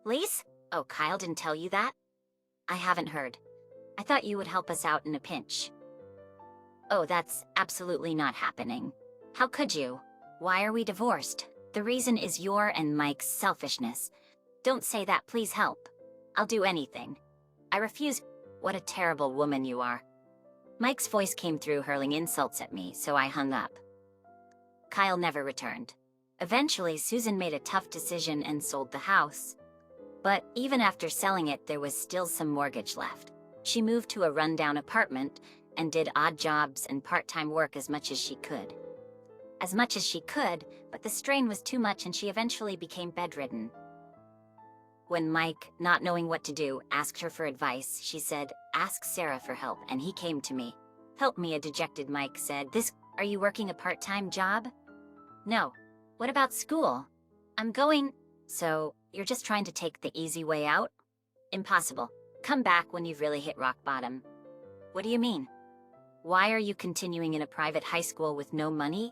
Lise? Oh, Kyle didn't tell you that? I haven't heard. I thought you would help us out in a pinch. Oh, that's absolutely not happening. How could you? Why are we divorced? The reason is your and Mike's selfishness. Don't say that, please help. I'll do anything. I refuse. What a terrible woman you are. Mike's voice came through hurling insults at me, so I hung up. Kyle never returned. Eventually, Susan made a tough decision and sold the house. But even after selling it, there was still some mortgage left. She moved to a rundown apartment and did odd jobs and part-time work as much as she could. As much as she could, but the strain was too much and she eventually became bedridden. When Mike, not knowing what to do, asked her for advice, she said, "Ask Sarah for help," and he came to me. "Help me," a dejected Mike said. Are you working a part-time job?" "No." "What about school?" "I'm going." "So, you're just trying to take the easy way out?" "Impossible. Come back when you've really hit rock bottom." "What do you mean? Why are you continuing in a private high school with no money?"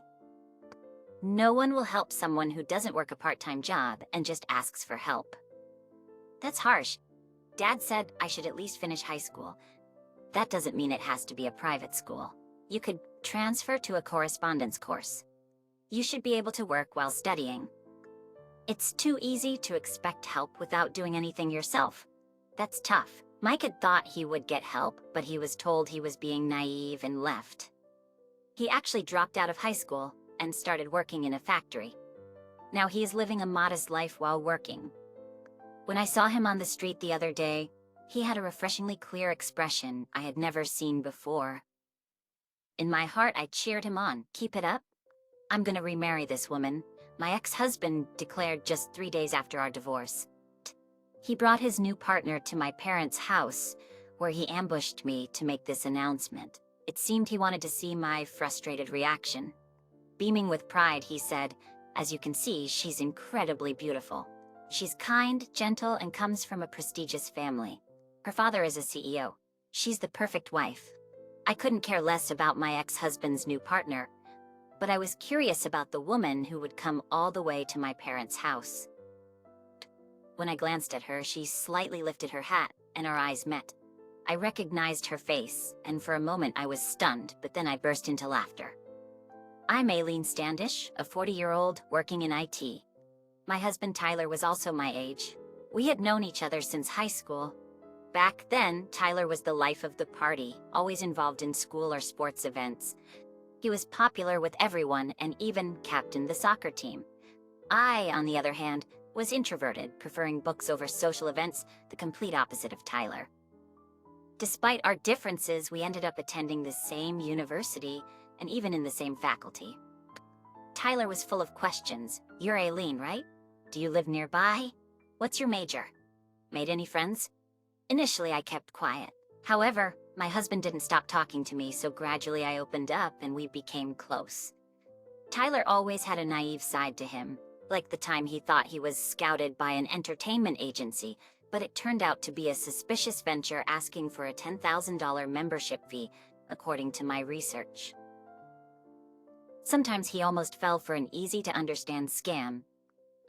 "No one will help someone who doesn't work a part-time job and just asks for help." "That's harsh. Dad said I should at least finish high school. That doesn't mean it has to be a private school. You could transfer to a correspondence course. You should be able to work while studying. It's too easy to expect help without doing anything yourself. That's tough." Mike had thought he would get help, but he was told he was being naive and left. He actually dropped out of high school and started working in a factory. Now he is living a modest life while working. When I saw him on the street the other day, he had a refreshingly clear expression I had never seen before. In my heart, I cheered him on. "Keep it up. I'm gonna remarry this woman," my ex-husband declared just 3 days after our divorce. He brought his new partner to my parents' house, where he ambushed me to make this announcement. It seemed he wanted to see my frustrated reaction. Beaming with pride, he said, "As you can see, she's incredibly beautiful. She's kind, gentle, and comes from a prestigious family. Her father is a CEO. She's the perfect wife." I couldn't care less about my ex-husband's new partner, but I was curious about the woman who would come all the way to my parents' house. When I glanced at her, she slightly lifted her hat, and our eyes met. I recognized her face, and for a moment I was stunned, but then I burst into laughter. I'm Aileen Standish, a 40-year-old working in IT. My husband Tyler was also my age. We had known each other since high school. Back then, Tyler was the life of the party, always involved in school or sports events. He was popular with everyone and even captained the soccer team. I, on the other hand, was introverted, preferring books over social events, the complete opposite of Tyler. Despite our differences, we ended up attending the same university and even in the same faculty. Tyler was full of questions. "You're Aileen, right? Do you live nearby? What's your major? Made any friends?" Initially, I kept quiet. However, my husband didn't stop talking to me, so gradually I opened up and we became close. Tyler always had a naive side to him, like the time he thought he was scouted by an entertainment agency, but it turned out to be a suspicious venture asking for a $10,000 membership fee according to my research. Sometimes he almost fell for an easy-to-understand scam.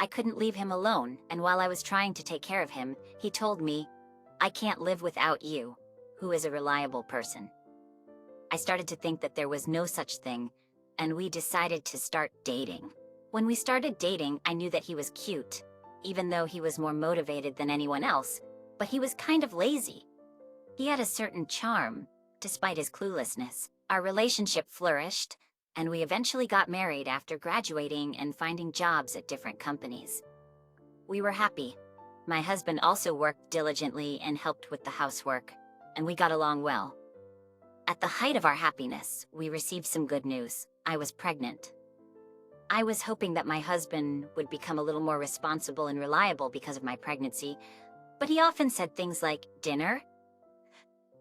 I couldn't leave him alone, and while I was trying to take care of him, he told me, "I can't live without you," who is a reliable person. I started to think that there was no such thing, and we decided to start dating. When we started dating, I knew that he was cute, even though he was more motivated than anyone else, but he was kind of lazy. He had a certain charm, despite his cluelessness. Our relationship flourished, and we eventually got married after graduating and finding jobs at different companies. We were happy. My husband also worked diligently and helped with the housework, and we got along well. At the height of our happiness, we received some good news. I was pregnant. I was hoping that my husband would become a little more responsible and reliable because of my pregnancy, but he often said things like, "Dinner?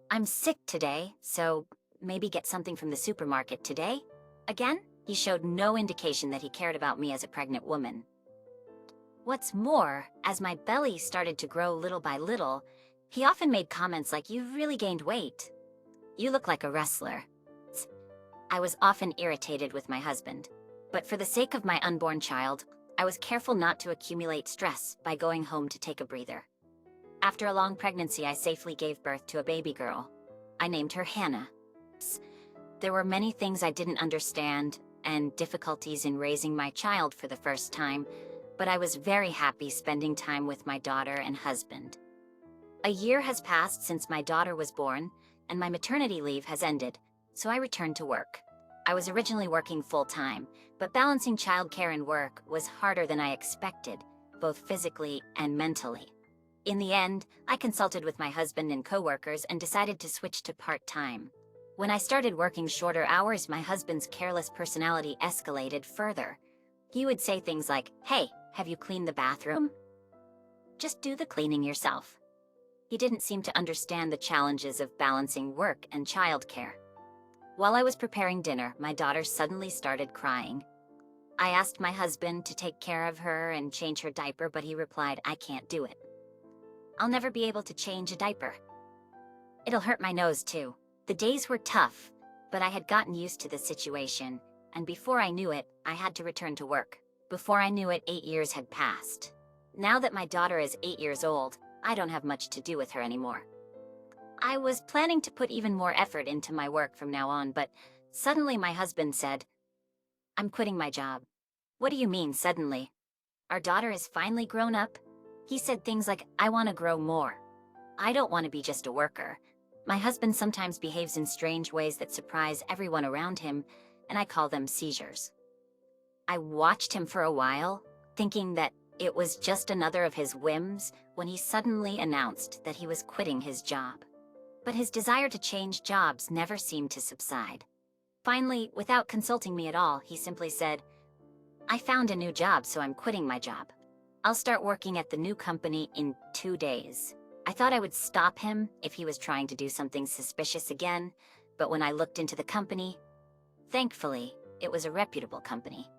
I'm sick today, so maybe get something from the supermarket today?" Again, he showed no indication that he cared about me as a pregnant woman. What's more, as my belly started to grow little by little, he often made comments like, "You've really gained weight. You look like a wrestler." I was often irritated with my husband, but for the sake of my unborn child, I was careful not to accumulate stress by going home to take a breather. After a long pregnancy, I safely gave birth to a baby girl. I named her Hannah. There were many things I didn't understand and difficulties in raising my child for the first time, but I was very happy spending time with my daughter and husband. A year has passed since my daughter was born, and my maternity leave has ended, so I returned to work. I was originally working full-time, but balancing childcare and work was harder than I expected, both physically and mentally. In the end, I consulted with my husband and coworkers and decided to switch to part-time. When I started working shorter hours, my husband's careless personality escalated further. He would say things like, "Hey, have you cleaned the bathroom? Just do the cleaning yourself." He didn't seem to understand the challenges of balancing work and childcare. While I was preparing dinner, my daughter suddenly started crying. I asked my husband to take care of her and change her diaper, but he replied, "I can't do it. I'll never be able to change a diaper. It'll hurt my nose too." The days were tough, but I had gotten used to the situation, and before I knew it, I had to return to work. Before I knew it, 8 years had passed. Now that my daughter is 8 years old, I don't have much to do with her anymore. I was planning to put even more effort into my work from now on, but suddenly my husband said, "I'm quitting my job." "What do you mean, suddenly? Our daughter is finally grown up?" He said things like, "I want to grow more. I don't want to be just a worker." My husband sometimes behaves in strange ways that surprise everyone around him, and I call them seizures. I watched him for a while, thinking that it was just another of his whims, when he suddenly announced that he was quitting his job. But his desire to change jobs never seemed to subside. Finally, without consulting me at all, he simply said, "I found a new job, so I'm quitting my job. I'll start working at the new company in 2 days." I thought I would stop him if he was trying to do something suspicious again, but when I looked into the company, thankfully, it was a reputable company.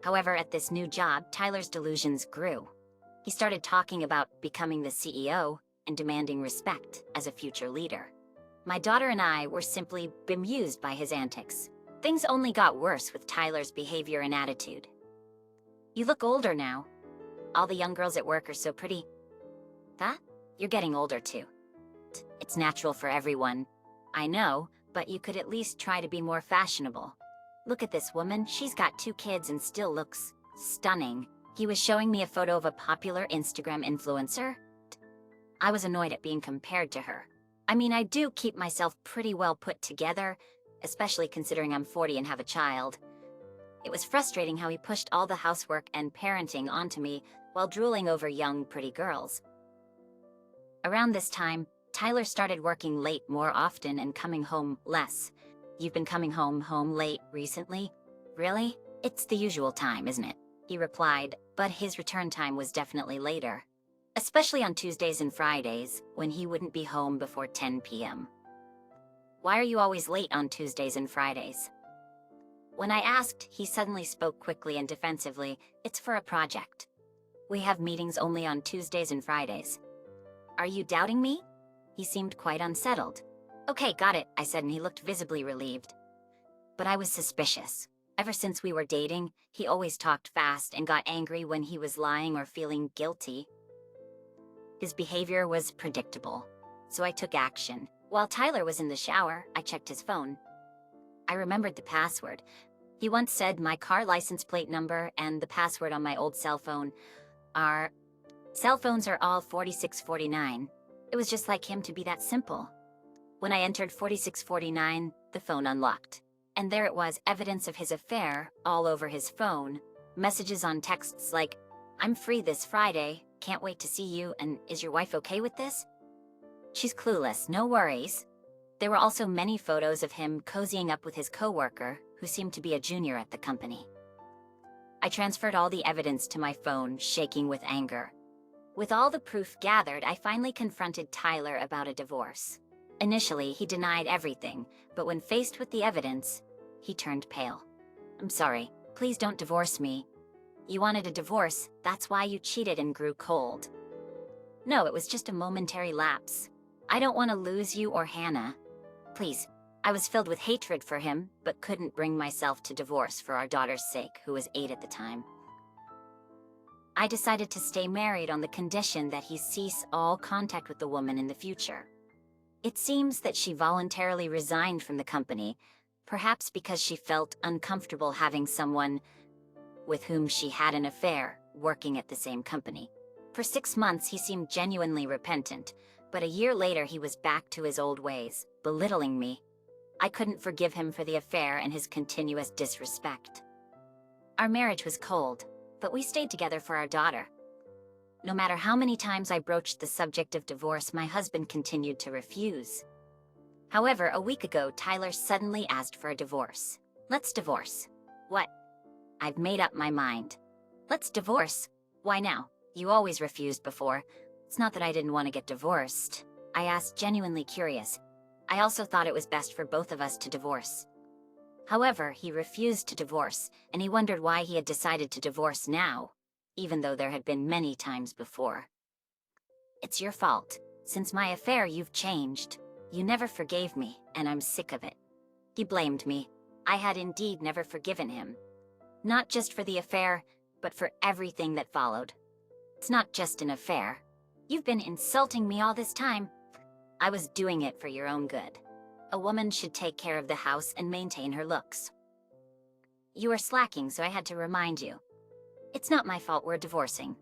However, at this new job, Tyler's delusions grew. He started talking about becoming the CEO and demanding respect as a future leader. My daughter and I were simply bemused by his antics. Things only got worse with Tyler's behavior and attitude. "You look older now. All the young girls at work are so pretty." "Huh? You're getting older too." "It's natural for everyone." "I know, but you could at least try to be more fashionable. Look at this woman, she's got 2 kids and still looks stunning." He was showing me a photo of a popular Instagram influencer. I was annoyed at being compared to her. I mean, I do keep myself pretty well put together, especially considering I'm 40 and have a child. It was frustrating how he pushed all the housework and parenting onto me while drooling over young, pretty girls. Around this time, Tyler started working late more often and coming home less. "You've been coming home late recently?" "Really? It's the usual time, isn't it?" he replied, but his return time was definitely later. Especially on Tuesdays and Fridays, when he wouldn't be home before 10 p.m. "Why are you always late on Tuesdays and Fridays?" When I asked, he suddenly spoke quickly and defensively, "It's for a project. We have meetings only on Tuesdays and Fridays." "Are you doubting me?" He seemed quite unsettled. Okay, got it, I said, and he looked visibly relieved. But I was suspicious. Ever since we were dating, he always talked fast and got angry when he was lying or feeling guilty. His behavior was predictable, so I took action. While Tyler was in the shower, I checked his phone. I remembered the password. He once said my car license plate number and the password on my old cell phone are... Cell phones are all 4649. It was just like him to be that simple. When I entered 4649, the phone unlocked. And there it was, evidence of his affair all over his phone. Messages on texts like, "I'm free this Friday, can't wait to see you, and is your wife okay with this?" She's clueless, no worries. There were also many photos of him cozying up with his coworker, who seemed to be a junior at the company. I transferred all the evidence to my phone, shaking with anger. With all the proof gathered, I finally confronted Tyler about a divorce. Initially, he denied everything, but when faced with the evidence, he turned pale. "I'm sorry, please don't divorce me. You wanted a divorce, that's why you cheated and grew cold." "No, it was just a momentary lapse. I don't want to lose you or Hannah. Please." I was filled with hatred for him, but couldn't bring myself to divorce for our daughter's sake, who was 8 at the time. I decided to stay married on the condition that he cease all contact with the woman in the future. It seems that she voluntarily resigned from the company, perhaps because she felt uncomfortable having someone with whom she had an affair working at the same company. For 6 months, he seemed genuinely repentant, but a year later he was back to his old ways, belittling me. I couldn't forgive him for the affair and his continuous disrespect. Our marriage was cold, but we stayed together for our daughter. No matter how many times I broached the subject of divorce, my husband continued to refuse. However, a week ago, Tyler suddenly asked for a divorce. "Let's divorce." "What?" "I've made up my mind." "Let's divorce? Why now? You always refused before." "It's not that I didn't want to get divorced," I asked, genuinely curious. "I also thought it was best for both of us to divorce." However, he refused to divorce, and he wondered why he had decided to divorce now, even though there had been many times before. "It's your fault. Since my affair, you've changed. You never forgave me, and I'm sick of it." He blamed me. I had indeed never forgiven him. Not just for the affair, but for everything that followed. "It's not just an affair. You've been insulting me all this time." "I was doing it for your own good. A woman should take care of the house and maintain her looks." "You were slacking, so I had to remind you." "It's not my fault we're divorcing."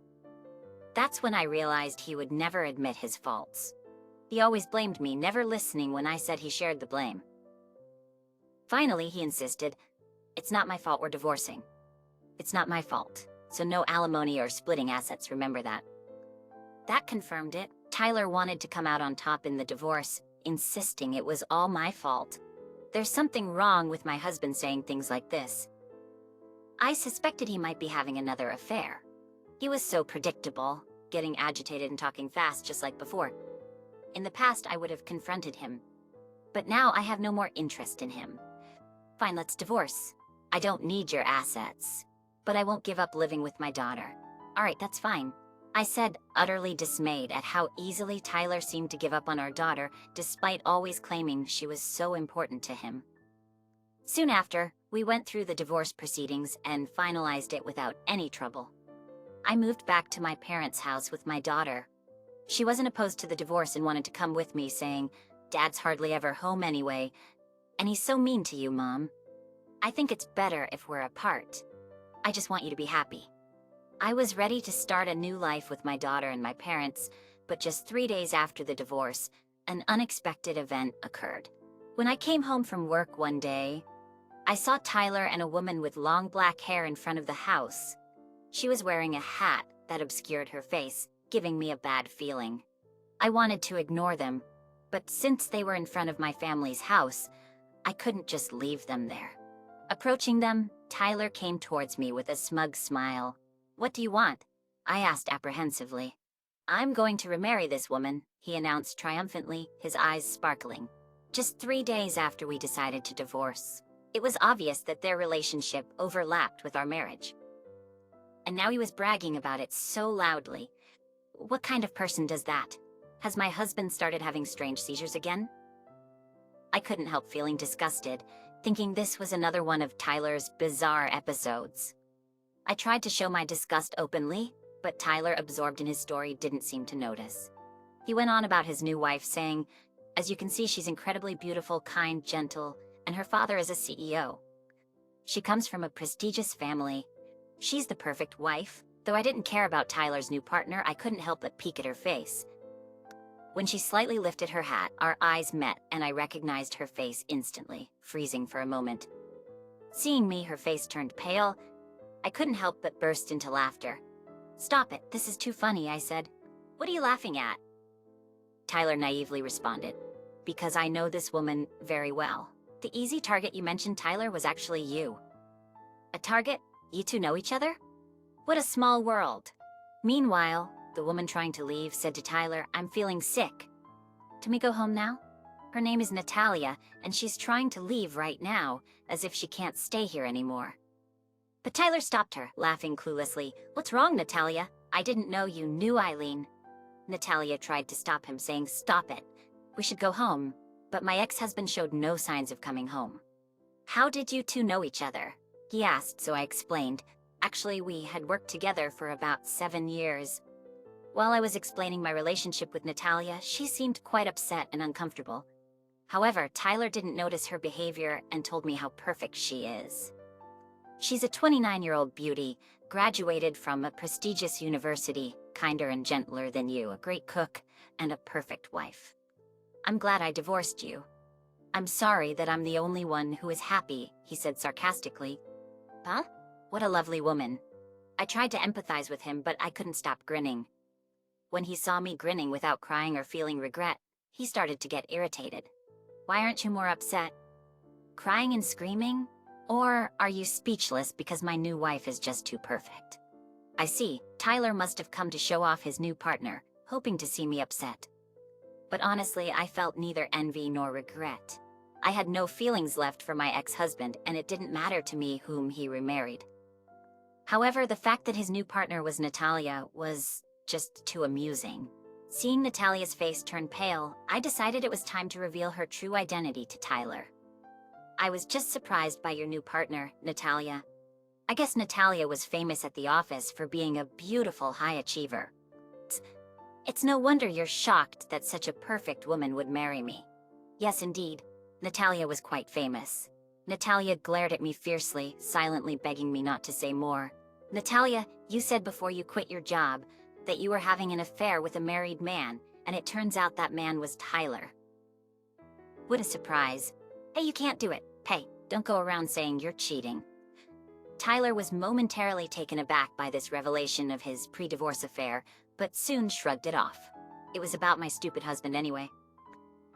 That's when I realized he would never admit his faults. He always blamed me, never listening when I said he shared the blame. Finally, he insisted, "It's not my fault we're divorcing." "It's not my fault, so no alimony or splitting assets, remember that." That confirmed it. Tyler wanted to come out on top in the divorce, insisting it was all my fault. There's something wrong with my husband saying things like this. I suspected he might be having another affair. He was so predictable, getting agitated and talking fast just like before. In the past, I would have confronted him. But now I have no more interest in him. "Fine, let's divorce. I don't need your assets. But I won't give up living with my daughter." "All right, that's fine," I said, utterly dismayed at how easily Tyler seemed to give up on our daughter, despite always claiming she was so important to him. Soon after, we went through the divorce proceedings and finalized it without any trouble. I moved back to my parents' house with my daughter. She wasn't opposed to the divorce and wanted to come with me, saying, "Dad's hardly ever home anyway, and he's so mean to you, Mom. I think it's better if we're apart. I just want you to be happy." I was ready to start a new life with my daughter and my parents, but just 3 days after the divorce, an unexpected event occurred. When I came home from work one day, I saw Tyler and a woman with long black hair in front of the house. She was wearing a hat that obscured her face, giving me a bad feeling. I wanted to ignore them, but since they were in front of my family's house, I couldn't just leave them there. Approaching them, Tyler came towards me with a smug smile. "What do you want?" I asked apprehensively. "I'm going to remarry this woman," he announced triumphantly, his eyes sparkling. Just 3 days after we decided to divorce, it was obvious that their relationship overlapped with our marriage. And now he was bragging about it so loudly. What kind of person does that? Has my husband started having strange seizures again? I couldn't help feeling disgusted, thinking this was another one of Tyler's bizarre episodes. I tried to show my disgust openly, but Tyler, absorbed in his story, didn't seem to notice. He went on about his new wife, saying, "As you can see, she's incredibly beautiful, kind, gentle, and her father is a CEO. She comes from a prestigious family. She's the perfect wife." Though I didn't care about Tyler's new partner, I couldn't help but peek at her face. When she slightly lifted her hat, our eyes met, and I recognized her face instantly, freezing for a moment. Seeing me, her face turned pale. I couldn't help but burst into laughter. "Stop it, this is too funny," I said. "What are you laughing at?" Tyler naively responded, "Because I know this woman very well. The easy target you mentioned, Tyler, was actually you." "A target? You two know each other? What a small world." Meanwhile, the woman trying to leave said to Tyler, "I'm feeling sick. Can we go home now? Her name is Natalia, and she's trying to leave right now, as if she can't stay here anymore." But Tyler stopped her, laughing cluelessly. "What's wrong, Natalia? I didn't know you knew Eileen." Natalia tried to stop him, saying, "Stop it. We should go home." But my ex-husband showed no signs of coming home. "How did you two know each other?" he asked, so I explained. Actually, we had worked together for about 7 years. While I was explaining my relationship with Natalia, she seemed quite upset and uncomfortable. However, Tyler didn't notice her behavior and told me how perfect she is. She's a 29-year-old beauty, graduated from a prestigious university, kinder and gentler than you, a great cook, and a perfect wife. "I'm glad I divorced you. I'm sorry that I'm the only one who is happy," he said sarcastically. "Huh? What a lovely woman." I tried to empathize with him, but I couldn't stop grinning. When he saw me grinning without crying or feeling regret, he started to get irritated. "Why aren't you more upset? Crying and screaming? Or are you speechless because my new wife is just too perfect?" I see, Tyler must have come to show off his new partner, hoping to see me upset. But honestly, I felt neither envy nor regret. I had no feelings left for my ex-husband, and it didn't matter to me whom he remarried. However, the fact that his new partner was Natalia was just too amusing. Seeing Natalia's face turn pale, I decided it was time to reveal her true identity to Tyler. "I was just surprised by your new partner, Natalia. I guess Natalia was famous at the office for being a beautiful high achiever. It's no wonder you're shocked that such a perfect woman would marry me." Yes, indeed, Natalia was quite famous. Natalia glared at me fiercely, silently begging me not to say more. "Natalia, you said before you quit your job that you were having an affair with a married man, and it turns out that man was Tyler." What a surprise. "Hey, you can't do it. Hey, don't go around saying you're cheating." Tyler was momentarily taken aback by this revelation of his pre-divorce affair, but soon shrugged it off. It was about my stupid husband anyway.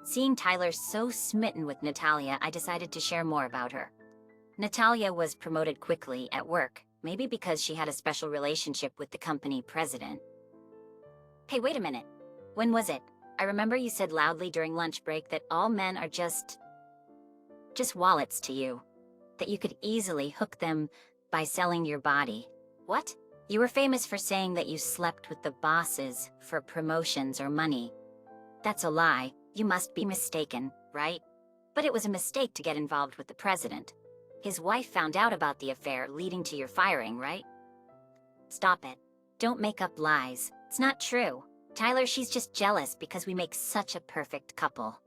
Seeing Tyler so smitten with Natalia, I decided to share more about her. Natalia was promoted quickly at work, maybe because she had a special relationship with the company president. "Hey, wait a minute. When was it? I remember you said loudly during lunch break that all men are just wallets to you. That you could easily hook them by selling your body. What? You were famous for saying that you slept with the bosses for promotions or money. That's a lie. You must be mistaken, right? But it was a mistake to get involved with the president. His wife found out about the affair, leading to your firing, right?" "Stop it. Don't make up lies. It's not true. Tyler, she's just jealous because we make such a perfect couple."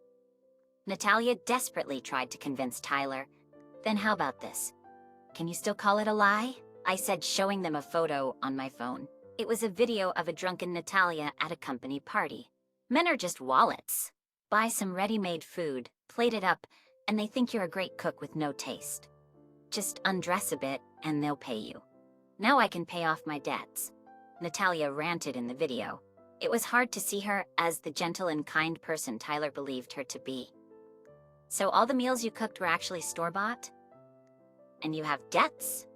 Natalia desperately tried to convince Tyler. "Then how about this? Can you still call it a lie?" I said, showing them a photo on my phone. It was a video of a drunken Natalia at a company party. "Men are just wallets. Buy some ready-made food, plate it up, and they think you're a great cook with no taste. Just undress a bit, and they'll pay you. Now I can pay off my debts." Natalia ranted in the video. It was hard to see her as the gentle and kind person Tyler believed her to be. "So all the meals you cooked were actually store-bought? And you have debts?"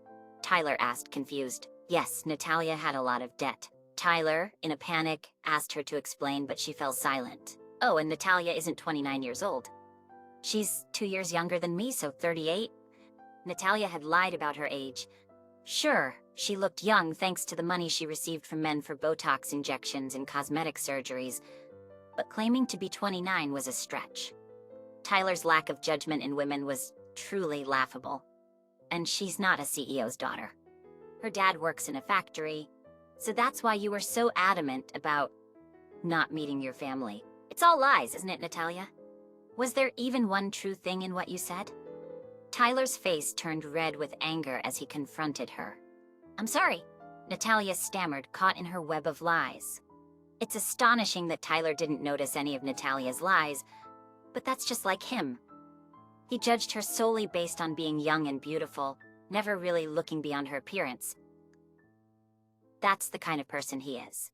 Tyler asked, confused. Yes, Natalia had a lot of debt. Tyler, in a panic, asked her to explain, but she fell silent. "Oh, and Natalia isn't 29 years old. She's 2 years younger than me, so 38. Natalia had lied about her age. Sure, she looked young thanks to the money she received from men for Botox injections and cosmetic surgeries, but claiming to be 29 was a stretch. Tyler's lack of judgment in women was truly laughable. And she's not a CEO's daughter. Her dad works in a factory, so that's why you were so adamant about not meeting your family. It's all lies, isn't it, Natalia? Was there even one true thing in what you said? Tyler's face turned red with anger as he confronted her. I'm sorry, Natalia stammered, caught in her web of lies. It's astonishing that Tyler didn't notice any of Natalia's lies, but that's just like him. He judged her solely based on being young and beautiful, never really looking beyond her appearance. That's the kind of person he is.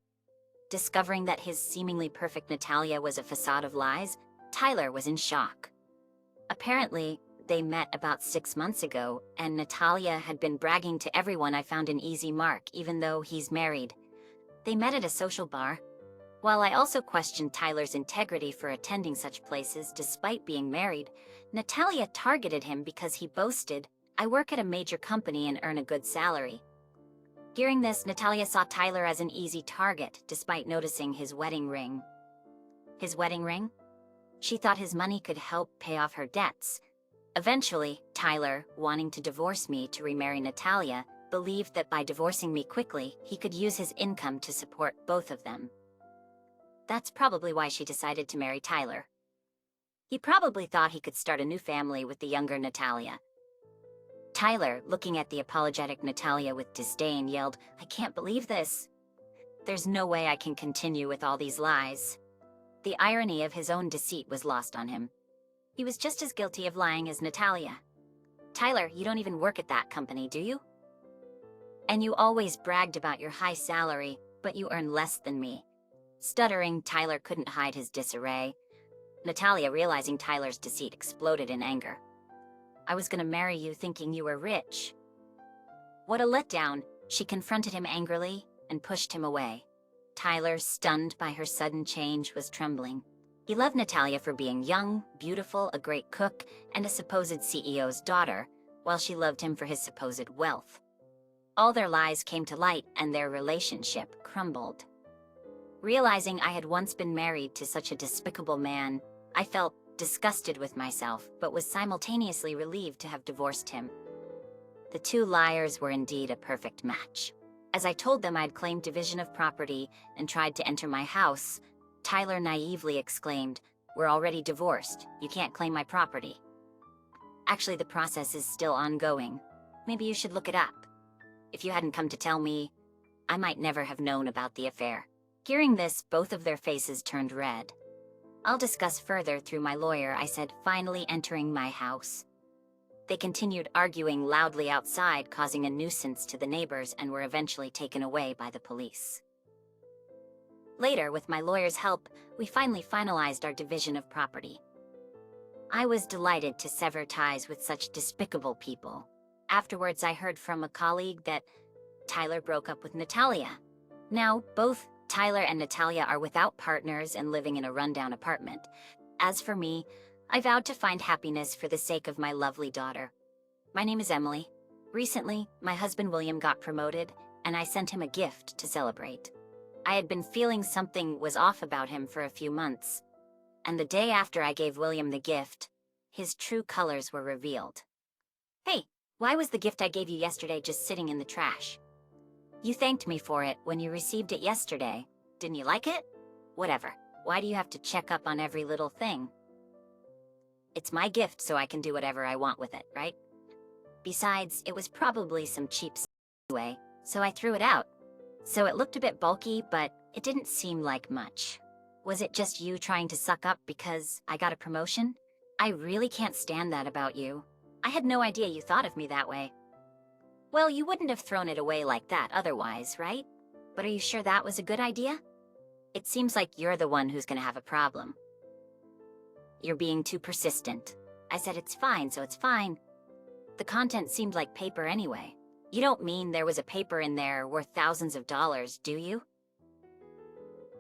Discovering that his seemingly perfect Natalia was a facade of lies, Tyler was in shock. Apparently, they met about 6 months ago, and Natalia had been bragging to everyone I found an easy mark, even though he's married. They met at a social bar. While I also questioned Tyler's integrity for attending such places despite being married, Natalia targeted him because he boasted, I work at a major company and earn a good salary. Hearing this, Natalia saw Tyler as an easy target, despite noticing his wedding ring. His wedding ring? She thought his money could help pay off her debts. Eventually, Tyler, wanting to divorce me to remarry Natalia, believed that by divorcing me quickly, he could use his income to support both of them. That's probably why she decided to marry Tyler. He probably thought he could start a new family with the younger Natalia. Tyler, looking at the apologetic Natalia with disdain, yelled, I can't believe this. There's no way I can continue with all these lies. The irony of his own deceit was lost on him. He was just as guilty of lying as Natalia. Tyler, you don't even work at that company, do you? And you always bragged about your high salary, but you earn less than me. Stuttering, Tyler couldn't hide his disarray. Natalia, realizing Tyler's deceit, exploded in anger. I was gonna marry you thinking you were rich. What a letdown. She confronted him angrily and pushed him away. Tyler, stunned by her sudden change, was trembling. He loved Natalia for being young, beautiful, a great cook, and a supposed CEO's daughter, while she loved him for his supposed wealth. All their lies came to light and their relationship crumbled. Realizing I had once been married to such a despicable man, I felt disgusted with myself, but was simultaneously relieved to have divorced him. The two liars were indeed a perfect match. As I told them I'd claimed division of property and tried to enter my house, Tyler naively exclaimed, We're already divorced. You can't claim my property. Actually, the process is still ongoing. Maybe you should look it up. If you hadn't come to tell me, I might never have known about the affair. Hearing this, both of their faces turned red. I'll discuss further through my lawyer, I said, finally entering my house. They continued arguing loudly outside, causing a nuisance to the neighbors, and were eventually taken away by the police. Later, with my lawyer's help, we finally finalized our division of property. I was delighted to sever ties with such despicable people. Afterwards, I heard from a colleague that Tyler broke up with Natalia. Now, both Tyler and Natalia are without partners and living in a rundown apartment. As for me, I vowed to find happiness for the sake of my lovely daughter. My name is Emily. Recently, my husband William got promoted, and I sent him a gift to celebrate. I had been feeling something was off about him for a few months, and the day after I gave William the gift, his true colors were revealed. Hey, why was the gift I gave you yesterday just sitting in the trash? You thanked me for it when you received it yesterday. Didn't you like it? Whatever. Why do you have to check up on every little thing? It's my gift, so I can do whatever I want with it, right? Besides, it was probably some cheap anyway, so I threw it out. So it looked a bit bulky, but it didn't seem like much. Was it just you trying to suck up because I got a promotion? I really can't stand that about you. I had no idea you thought of me that way. Well, you wouldn't have thrown it away like that otherwise, right? But are you sure that was a good idea? It seems like you're the one who's gonna have a problem. You're being too persistent. I said it's fine, so it's fine. The content seemed like paper anyway. You don't mean there was a paper in there worth thousands of dollars, do you?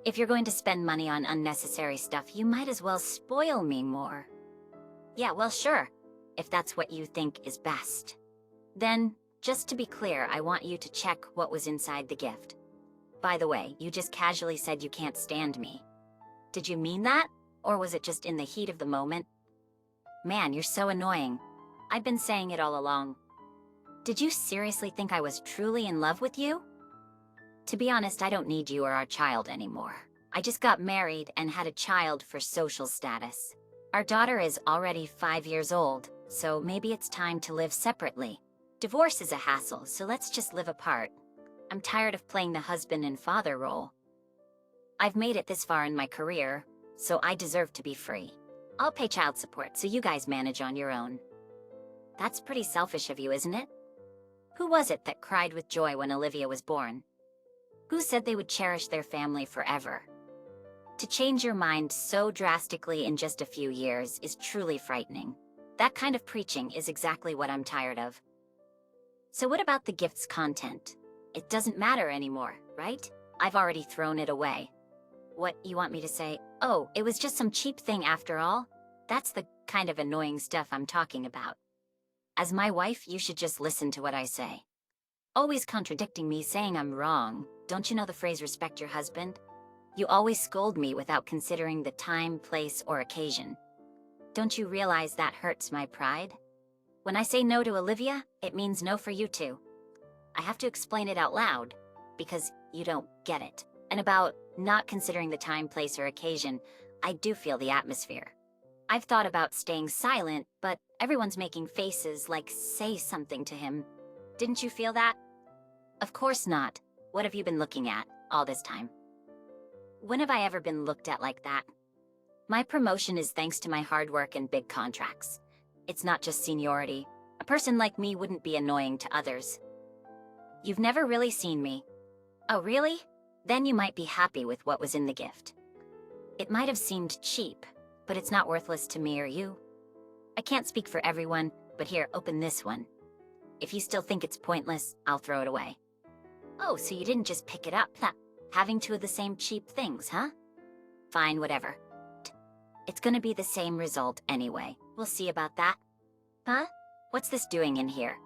If you're going to spend money on unnecessary stuff, you might as well spoil me more. Yeah, well, sure, if that's what you think is best. Then, just to be clear, I want you to check what was inside the gift. By the way, you just casually said you can't stand me. Did you mean that? Or was it just in the heat of the moment? Man, you're so annoying. I've been saying it all along. Did you seriously think I was truly in love with you? To be honest, I don't need you or our child anymore. I just got married and had a child for social status. Our daughter is already 5 years old, so maybe it's time to live separately. Divorce is a hassle, so let's just live apart. I'm tired of playing the husband and father role. I've made it this far in my career, so I deserve to be free. I'll pay child support so you guys manage on your own. That's pretty selfish of you, isn't it? Who was it that cried with joy when Olivia was born? Who said they would cherish their family forever? To change your mind so drastically in just a few years is truly frightening. That kind of preaching is exactly what I'm tired of. So what about the gift's content? It doesn't matter anymore, right? I've already thrown it away. What, you want me to say, oh, it was just some cheap thing after all? That's the kind of annoying stuff I'm talking about. As my wife, you should just listen to what I say. Always contradicting me, saying I'm wrong. Don't you know the phrase respect your husband? You always scold me without considering the time, place, or occasion. Don't you realize that hurts my pride? When I say no to Olivia, it means no for you too. I have to explain it out loud, because you don't get it. And about not considering the time, place, or occasion, I do feel the atmosphere. I've thought about staying silent, but everyone's making faces like say something to him. Didn't you feel that? Of course not. What have you been looking at all this time? When have I ever been looked at like that? My promotion is thanks to my hard work and big contracts. It's not just seniority. A person like me wouldn't be annoying to others. You've never really seen me. Oh, really? Then you might be happy with what was in the gift. It might have seemed cheap, but it's not worthless to me or you. I can't speak for everyone, but here, open this one. If you still think it's pointless, I'll throw it away. Oh, so you didn't just pick it up? Having two of the same cheap things, huh? Fine, whatever. It's gonna be the same result anyway. We'll see about that. Huh? What's this doing in here?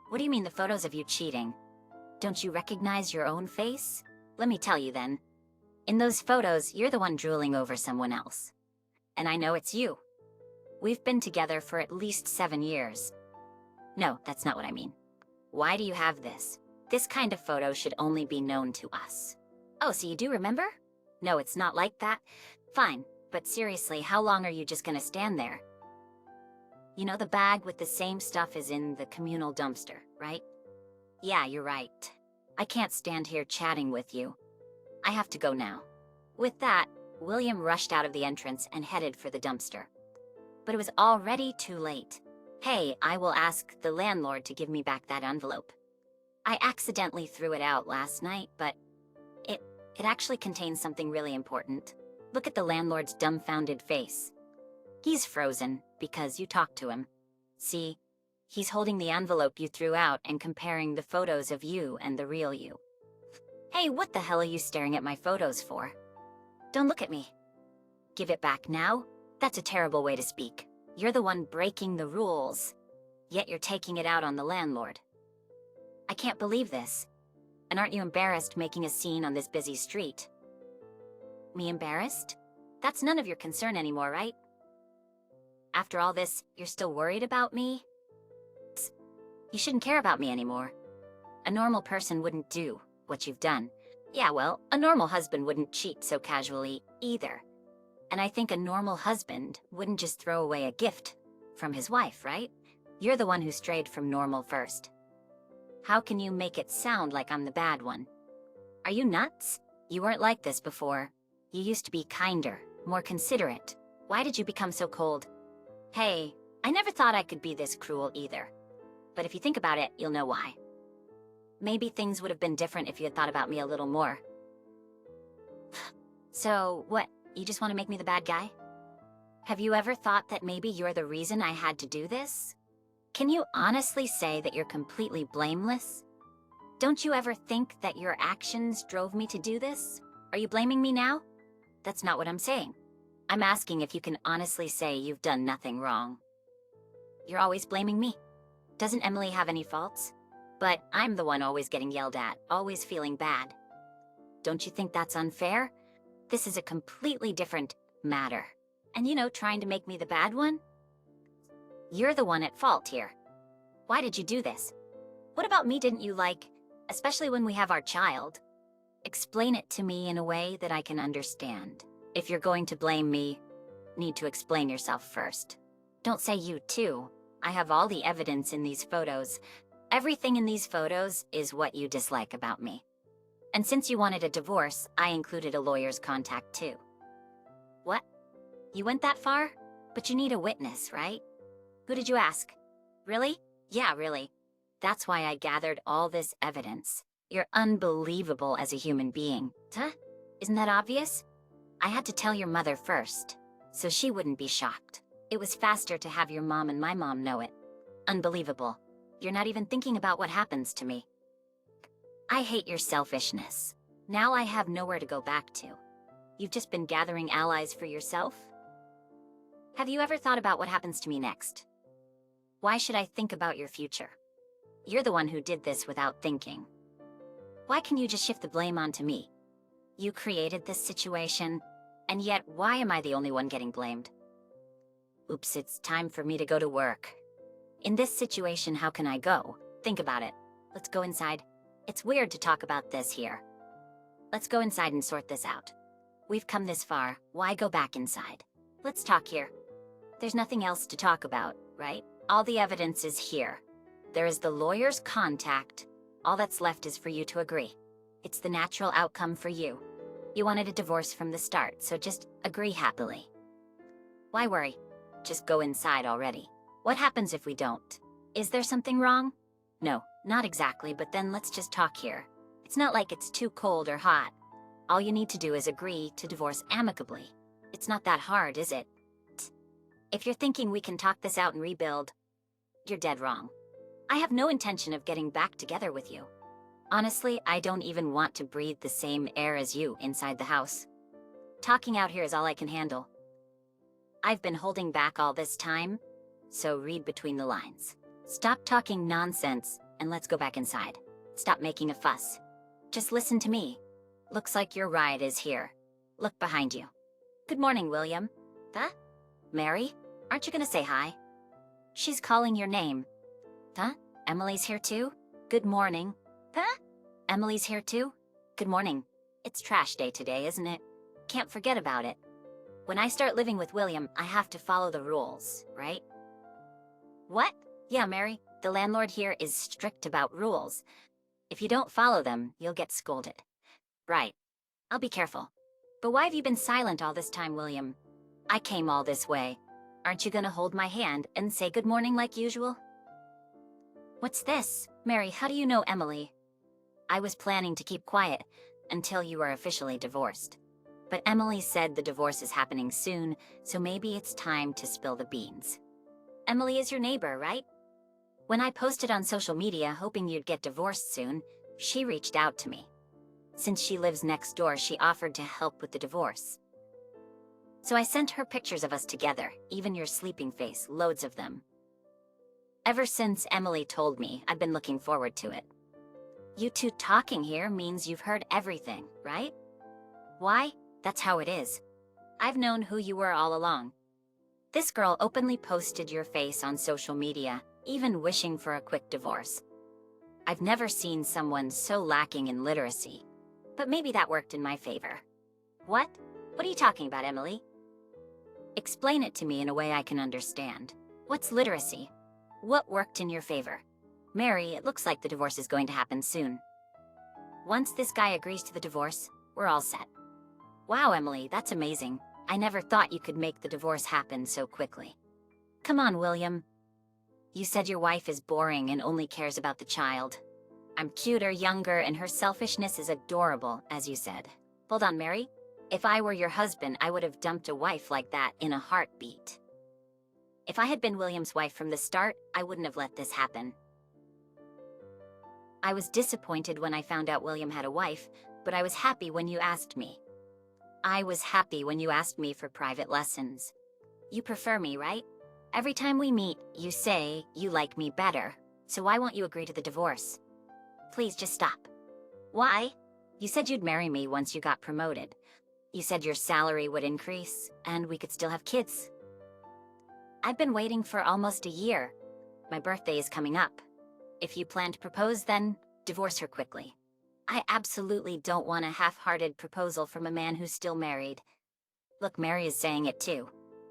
What do you mean the photos of you cheating? Don't you recognize your own face? Let me tell you then. In those photos, you're the one drooling over someone else. And I know it's you. We've been together for at least 7 years. No, that's not what I mean. Why do you have this? This kind of photo should only be known to us. Oh, so you do remember? No, it's not like that. Fine, but seriously, how long are you just gonna stand there? You know the bag with the same stuff is in the communal dumpster, right? Yeah, you're right. I can't stand here chatting with you. I have to go now. With that, William rushed out of the entrance and headed for the dumpster. But it was already too late. Hey, I will ask the landlord to give me back that envelope. I accidentally threw it out last night, but it actually contains something really important. Look at the landlord's dumbfounded face. He's frozen because you talked to him. See, he's holding the envelope you threw out and comparing the photos of you and the real you. Hey, what the hell are you staring at my photos for? Don't look at me. Give it back now? That's a terrible way to speak. You're the one breaking the rules, yet you're taking it out on the landlord. I can't believe this. And aren't you embarrassed making a scene on this busy street? Me embarrassed? That's none of your concern anymore, right? After all this, you're still worried about me? You shouldn't care about me anymore. A normal person wouldn't do what you've done. Yeah, well, a normal husband wouldn't cheat so casually either. And I think a normal husband wouldn't just throw away a gift from his wife, right? You're the one who strayed from normal first. How can you make it sound like I'm the bad one? Are you nuts? You weren't like this before. You used to be kinder, more considerate. Why did you become so cold? Hey, I never thought I could be this cruel either. But if you think about it, you'll know why. Maybe things would have been different if you had thought about me a little more. So, what? You just want to make me the bad guy? Have you ever thought that maybe you're the reason I had to do this? Can you honestly say that you're completely blameless? Don't you ever think that your actions drove me to do this? Are you blaming me now? That's not what I'm saying. I'm asking if you can honestly say you've done nothing wrong. You're always blaming me. Doesn't Emily have any faults? But I'm the one always getting yelled at, always feeling bad. Don't you think that's unfair? This is a completely different matter. And trying to make me the bad one? You're the one at fault here. Why did you do this? What about me didn't you like, especially when we have our child? Explain it to me in a way that I can understand. If you're going to blame me, need to explain yourself first. Don't say you too. I have all the evidence in these photos. Everything in these photos is what you dislike about me. And since you wanted a divorce, I included a lawyer's contact too. What? You went that far? But you need a witness, right? Who did you ask? Really? Yeah, really. That's why I gathered all this evidence. You're unbelievable as a human being. Huh? Isn't that obvious? I had to tell your mother first, so she wouldn't be shocked. It was faster to have your mom and my mom know it. Unbelievable. You're not even thinking about what happens to me. I hate your selfishness. Now I have nowhere to go back to. You've just been gathering allies for yourself? Have you ever thought about what happens to me next? Why should I think about your future? You're the one who did this without thinking. Why can you just shift the blame onto me? You created this situation, and yet why am I the only one getting blamed? Oops, it's time for me to go to work. In this situation, how can I go? Think about it. Let's go inside. It's weird to talk about this here. Let's go inside and sort this out. We've come this far, why go back inside? Let's talk here. There's nothing else to talk about, right? All the evidence is here. There is the lawyer's contact. All that's left is for you to agree. It's the natural outcome for you. You wanted a divorce from the start, so just agree happily. Why worry? Just go inside already. What happens if we don't? Is there something wrong? No, not exactly, but then let's just talk here. It's not like it's too cold or hot. All you need to do is agree to divorce amicably. It's not that hard, is it? If you're thinking we can talk this out and rebuild, you're dead wrong. I have no intention of getting back together with you. Honestly, I don't even want to breathe the same air as you inside the house. Talking out here is all I can handle. I've been holding back all this time, so read between the lines. Stop talking nonsense and let's go back inside. Stop making a fuss. Just listen to me. Looks like your ride is here. Look behind you. Good morning, William. Huh? Mary? Aren't you gonna say hi? She's calling your name. Huh? Emily's here too? Good morning. Huh? Emily's here too? Good morning. It's trash day today, isn't it? Can't forget about it. When I start living with William, I have to follow the rules, right? What? Yeah, Mary. The landlord here is strict about rules. If you don't follow them, you'll get scolded. Right. I'll be careful. But why have you been silent all this time, William? I came all this way. Aren't you gonna hold my hand and say good morning like usual? What's this? Mary, how do you know Emily? I was planning to keep quiet until you were officially divorced. But Emily said the divorce is happening soon, so maybe it's time to spill the beans. Emily is your neighbor, right? When I posted on social media hoping you'd get divorced soon, she reached out to me. Since she lives next door, she offered to help with the divorce. So I sent her pictures of us together, even your sleeping face, loads of them. Ever since Emily told me, I've been looking forward to it. You two talking here means you've heard everything, right? Why? That's how it is. I've known who you were all along. This girl openly posted your face on social media, even wishing for a quick divorce. I've never seen someone so lacking in literacy. But maybe that worked in my favor. What? What are you talking about, Emily? Explain it to me in a way I can understand. What's literacy? What worked in your favor? Mary, it looks like the divorce is going to happen soon. Once this guy agrees to the divorce, we're all set. Wow, Emily, that's amazing. I never thought you could make the divorce happen so quickly. Come on, William. You said your wife is boring and only cares about the child. I'm cuter, younger, and her selfishness is adorable, as you said. Hold on, Mary. If I were your husband, I would have dumped a wife like that in a heartbeat. If I had been William's wife from the start, I wouldn't have let this happen. I was disappointed when I found out William had a wife, but I was happy when you asked me. I was happy when you asked me for private lessons. You prefer me, right? Every time we meet, you say you like me better, so why won't you agree to the divorce? Please just stop. Why? You said you'd marry me once you got promoted. You said your salary would increase, and we could still have kids. I've been waiting for almost a year. My birthday is coming up. If you plan to propose, then divorce her quickly. I absolutely don't want a half-hearted proposal from a man who's still married. Look, Mary is saying it too.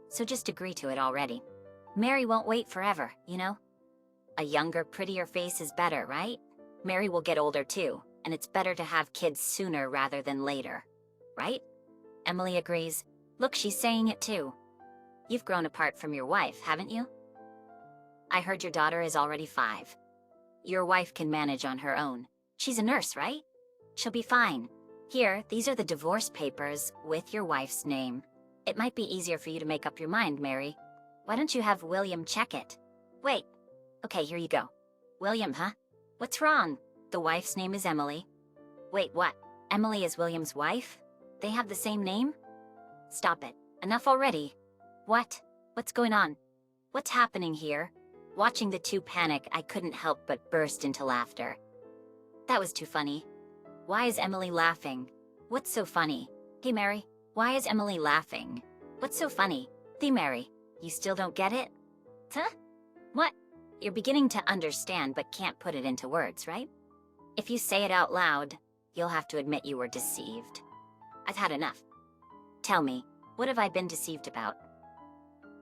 So just agree to it already. Mary won't wait forever, you know? A younger, prettier face is better, right? Mary will get older too, and it's better to have kids sooner rather than later. Right? Emily agrees. Look, she's saying it too. You've grown apart from your wife, haven't you? I heard your daughter is already 5. Your wife can manage on her own. She's a nurse, right? She'll be fine. Here, these are the divorce papers with your wife's name. It might be easier for you to make up your mind, Mary. Why don't you have William check it? Wait. Okay, here you go. William, huh? What's wrong? The wife's name is Emily. Wait, what? Emily is William's wife? They have the same name? Stop it. Enough already. What? What's going on? What's happening here? Watching the two panic, I couldn't help but burst into laughter. That was too funny. Why is Emily laughing? What's so funny? Hey, Mary, why is Emily laughing? What's so funny? Hey, Mary, you still don't get it? Huh? What? You're beginning to understand but can't put it into words, right? If you say it out loud, you'll have to admit you were deceived. I've had enough. Tell me, what have I been deceived about?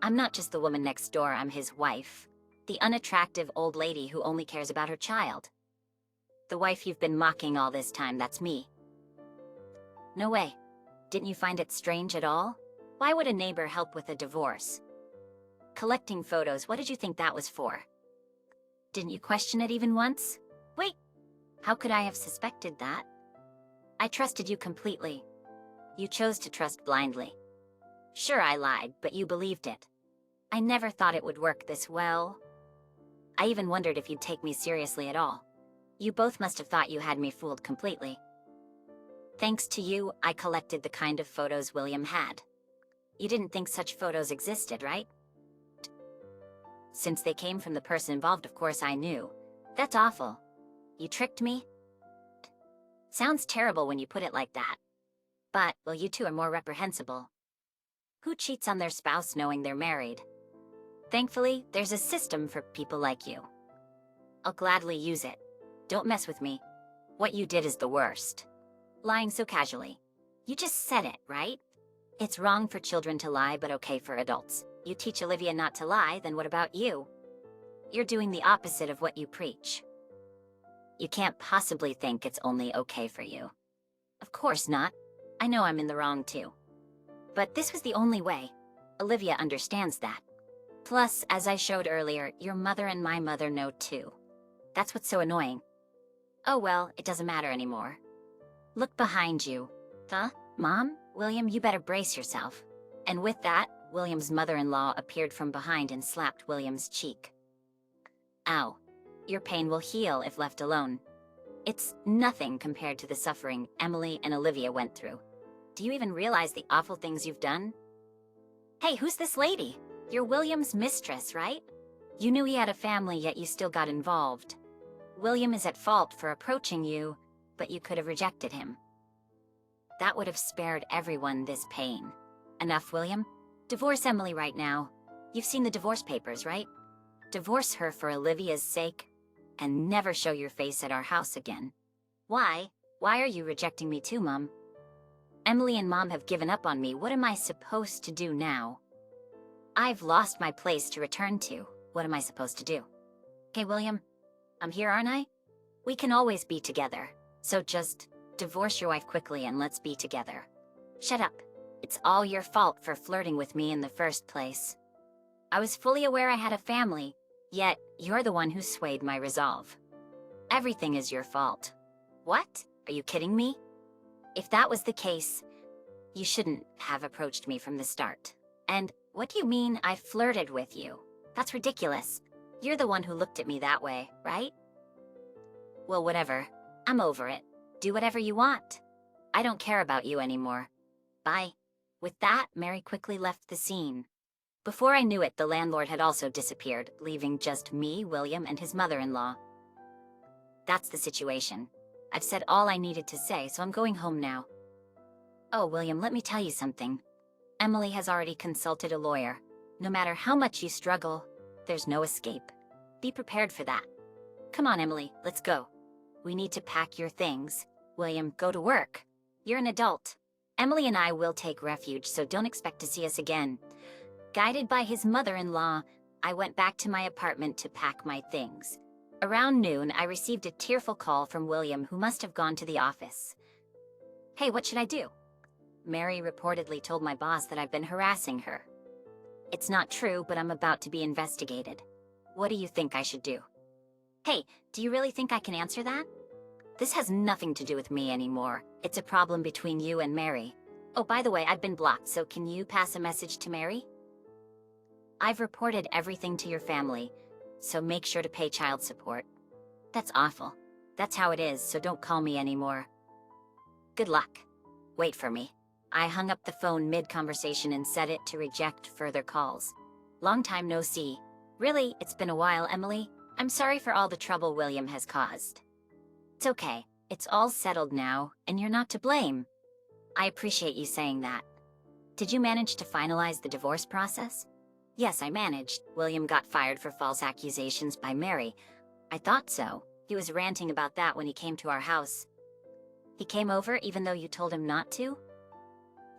I'm not just the woman next door, I'm his wife. The unattractive old lady who only cares about her child. The wife you've been mocking all this time, that's me. No way. Didn't you find it strange at all? Why would a neighbor help with a divorce? Collecting photos, what did you think that was for? Didn't you question it even once? Wait, how could I have suspected that? I trusted you completely. You chose to trust blindly. Sure, I lied, but you believed it. I never thought it would work this well. I even wondered if you'd take me seriously at all. You both must have thought you had me fooled completely. Thanks to you, I collected the kind of photos William had. You didn't think such photos existed, right? Since they came from the person involved, of course I knew. That's awful. You tricked me? Sounds terrible when you put it like that. But, well, you two are more reprehensible. Who cheats on their spouse knowing they're married? Thankfully, there's a system for people like you. I'll gladly use it. Don't mess with me. What you did is the worst. Lying so casually. You just said it, right? It's wrong for children to lie, but okay for adults. You teach Olivia not to lie, then what about you? You're doing the opposite of what you preach. You can't possibly think it's only okay for you. Of course not. I know I'm in the wrong too. But this was the only way. Olivia understands that. Plus, as I showed earlier, your mother and my mother know too. That's what's so annoying. Oh well, it doesn't matter anymore. Look behind you. Huh? Mom? William, you better brace yourself. And with that, William's mother-in-law appeared from behind and slapped William's cheek. Ow. Your pain will heal if left alone. It's nothing compared to the suffering Emily and Olivia went through. Do you even realize the awful things you've done? Hey, who's this lady? You're William's mistress, right? You knew he had a family, yet you still got involved. William is at fault for approaching you, but you could have rejected him. That would have spared everyone this pain. Enough, William. Divorce Emily right now. You've seen the divorce papers, right? Divorce her for Olivia's sake, and never show your face at our house again. Why? Why are you rejecting me too, Mom? Emily and Mom have given up on me. What am I supposed to do now? I've lost my place to return to. What am I supposed to do? Okay, William, I'm here, aren't I? We can always be together. So just divorce your wife quickly and let's be together. Shut up. It's all your fault for flirting with me in the first place. I was fully aware I had a family, yet you're the one who swayed my resolve. Everything is your fault. What? Are you kidding me? If that was the case, you shouldn't have approached me from the start. And what do you mean I flirted with you? That's ridiculous. You're the one who looked at me that way, right? Well, whatever. I'm over it. Do whatever you want. I don't care about you anymore. Bye. With that, Mary quickly left the scene. Before I knew it, the landlord had also disappeared, leaving just me, William, and his mother-in-law. That's the situation. I've said all I needed to say, so I'm going home now. Oh, William, let me tell you something. Emily has already consulted a lawyer. No matter how much you struggle, there's no escape. Be prepared for that. Come on, Emily, let's go. We need to pack your things. William, go to work. You're an adult. Emily and I will take refuge, so don't expect to see us again. Guided by his mother-in-law, I went back to my apartment to pack my things. Around noon, I received a tearful call from William, who must have gone to the office. Hey, what should I do? Mary reportedly told my boss that I've been harassing her. It's not true, but I'm about to be investigated. What do you think I should do? Hey, do you really think I can answer that? This has nothing to do with me anymore. It's a problem between you and Mary. Oh, by the way, I've been blocked, so can you pass a message to Mary? I've reported everything to your family, so make sure to pay child support. That's awful. That's how it is, so don't call me anymore. Good luck. Wait for me. I hung up the phone mid-conversation and set it to reject further calls. Long time no see. Really, it's been a while, Emily. I'm sorry for all the trouble William has caused. It's okay. It's all settled now, and you're not to blame. I appreciate you saying that. Did you manage to finalize the divorce process? Yes, I managed. William got fired for false accusations by Mary. I thought so. He was ranting about that when he came to our house. He came over even though you told him not to?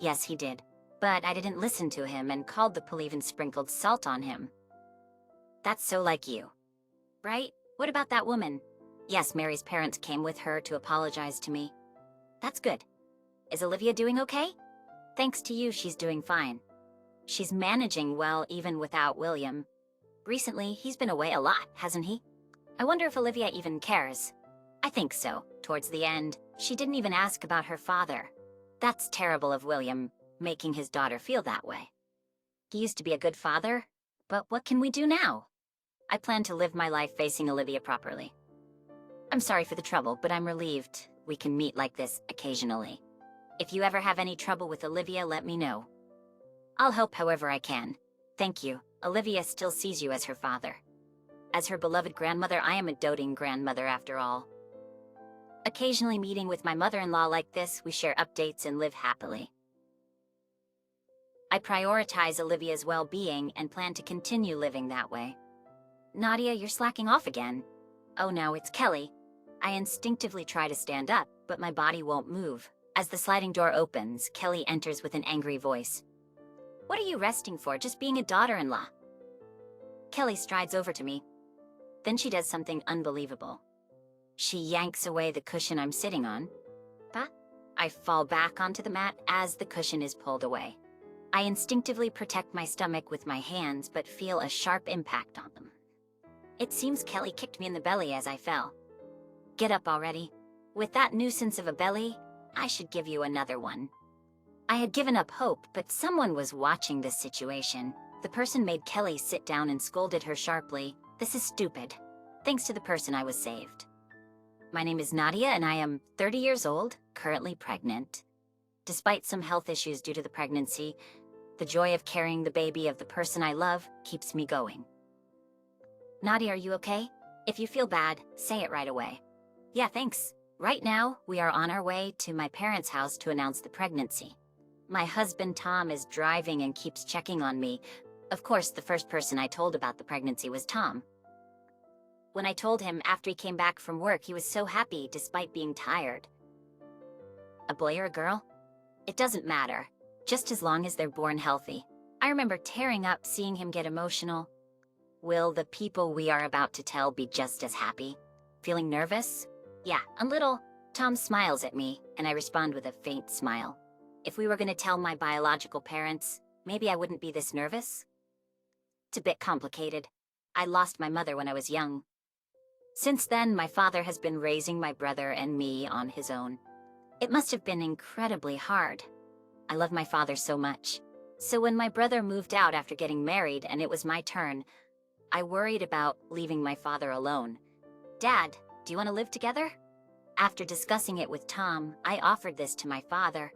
Yes, he did. But I didn't listen to him and called the police and sprinkled salt on him. That's so like you. Right? What about that woman? Yes, Mary's parents came with her to apologize to me. That's good. Is Olivia doing okay? Thanks to you, she's doing fine. She's managing well even without William. Recently, he's been away a lot, hasn't he? I wonder if Olivia even cares. I think so. Towards the end, she didn't even ask about her father. That's terrible of William, making his daughter feel that way. He used to be a good father, but what can we do now? I plan to live my life facing Olivia properly. I'm sorry for the trouble, but I'm relieved we can meet like this occasionally. If you ever have any trouble with Olivia, let me know. I'll help however I can. Thank you. Olivia still sees you as her father. As her beloved grandmother, I am a doting grandmother after all. Occasionally meeting with my mother-in-law like this, we share updates and live happily. I prioritize Olivia's well-being and plan to continue living that way. Nadia, you're slacking off again. Oh no, it's Kelly. I instinctively try to stand up, but my body won't move. As the sliding door opens, Kelly enters with an angry voice. What are you resting for, just being a daughter-in-law? Kelly strides over to me. Then she does something unbelievable. She yanks away the cushion I'm sitting on. I fall back onto the mat as the cushion is pulled away. I instinctively protect my stomach with my hands, but feel a sharp impact on them. It seems Kelly kicked me in the belly as I fell. Get up already. With that nuisance of a belly, I should give you another one. I had given up hope, but someone was watching this situation. The person made Kelly sit down and scolded her sharply. This is stupid. Thanks to the person, I was saved. My name is Nadia and I am 30 years old, currently pregnant. Despite some health issues due to the pregnancy, the joy of carrying the baby of the person I love keeps me going. Nadia, are you okay? If you feel bad, say it right away. Yeah, thanks. Right now, we are on our way to my parents' house to announce the pregnancy. My husband Tom is driving and keeps checking on me. Of course, the first person I told about the pregnancy was Tom. When I told him after he came back from work, he was so happy despite being tired. A boy or a girl? It doesn't matter, just as long as they're born healthy. I remember tearing up seeing him get emotional. Will the people we are about to tell be just as happy? Feeling nervous? Yeah, a little. Tom smiles at me, and I respond with a faint smile. If we were going to tell my biological parents, maybe I wouldn't be this nervous. It's a bit complicated. I lost my mother when I was young. Since then, my father has been raising my brother and me on his own. It must have been incredibly hard. I love my father so much. So when my brother moved out after getting married and it was my turn, I worried about leaving my father alone. Dad, do you want to live together? After discussing it with Tom, I offered this to my father.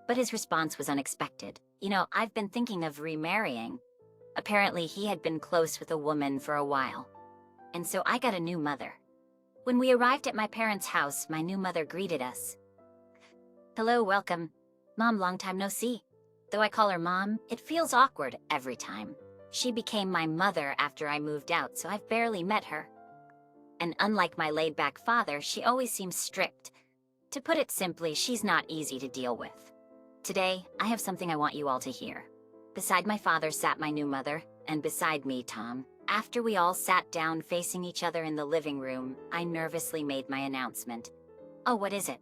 But his response was unexpected. You know, I've been thinking of remarrying. Apparently, he had been close with a woman for a while. And so I got a new mother. When we arrived at my parents' house, my new mother greeted us. Hello, welcome. Mom, long time no see. Though I call her Mom, it feels awkward every time. She became my mother after I moved out, so I've barely met her. And unlike my laid-back father, she always seems strict. To put it simply, she's not easy to deal with. Today, I have something I want you all to hear. Beside my father sat my new mother, and beside me, Tom. After we all sat down facing each other in the living room, I nervously made my announcement. Oh, what is it?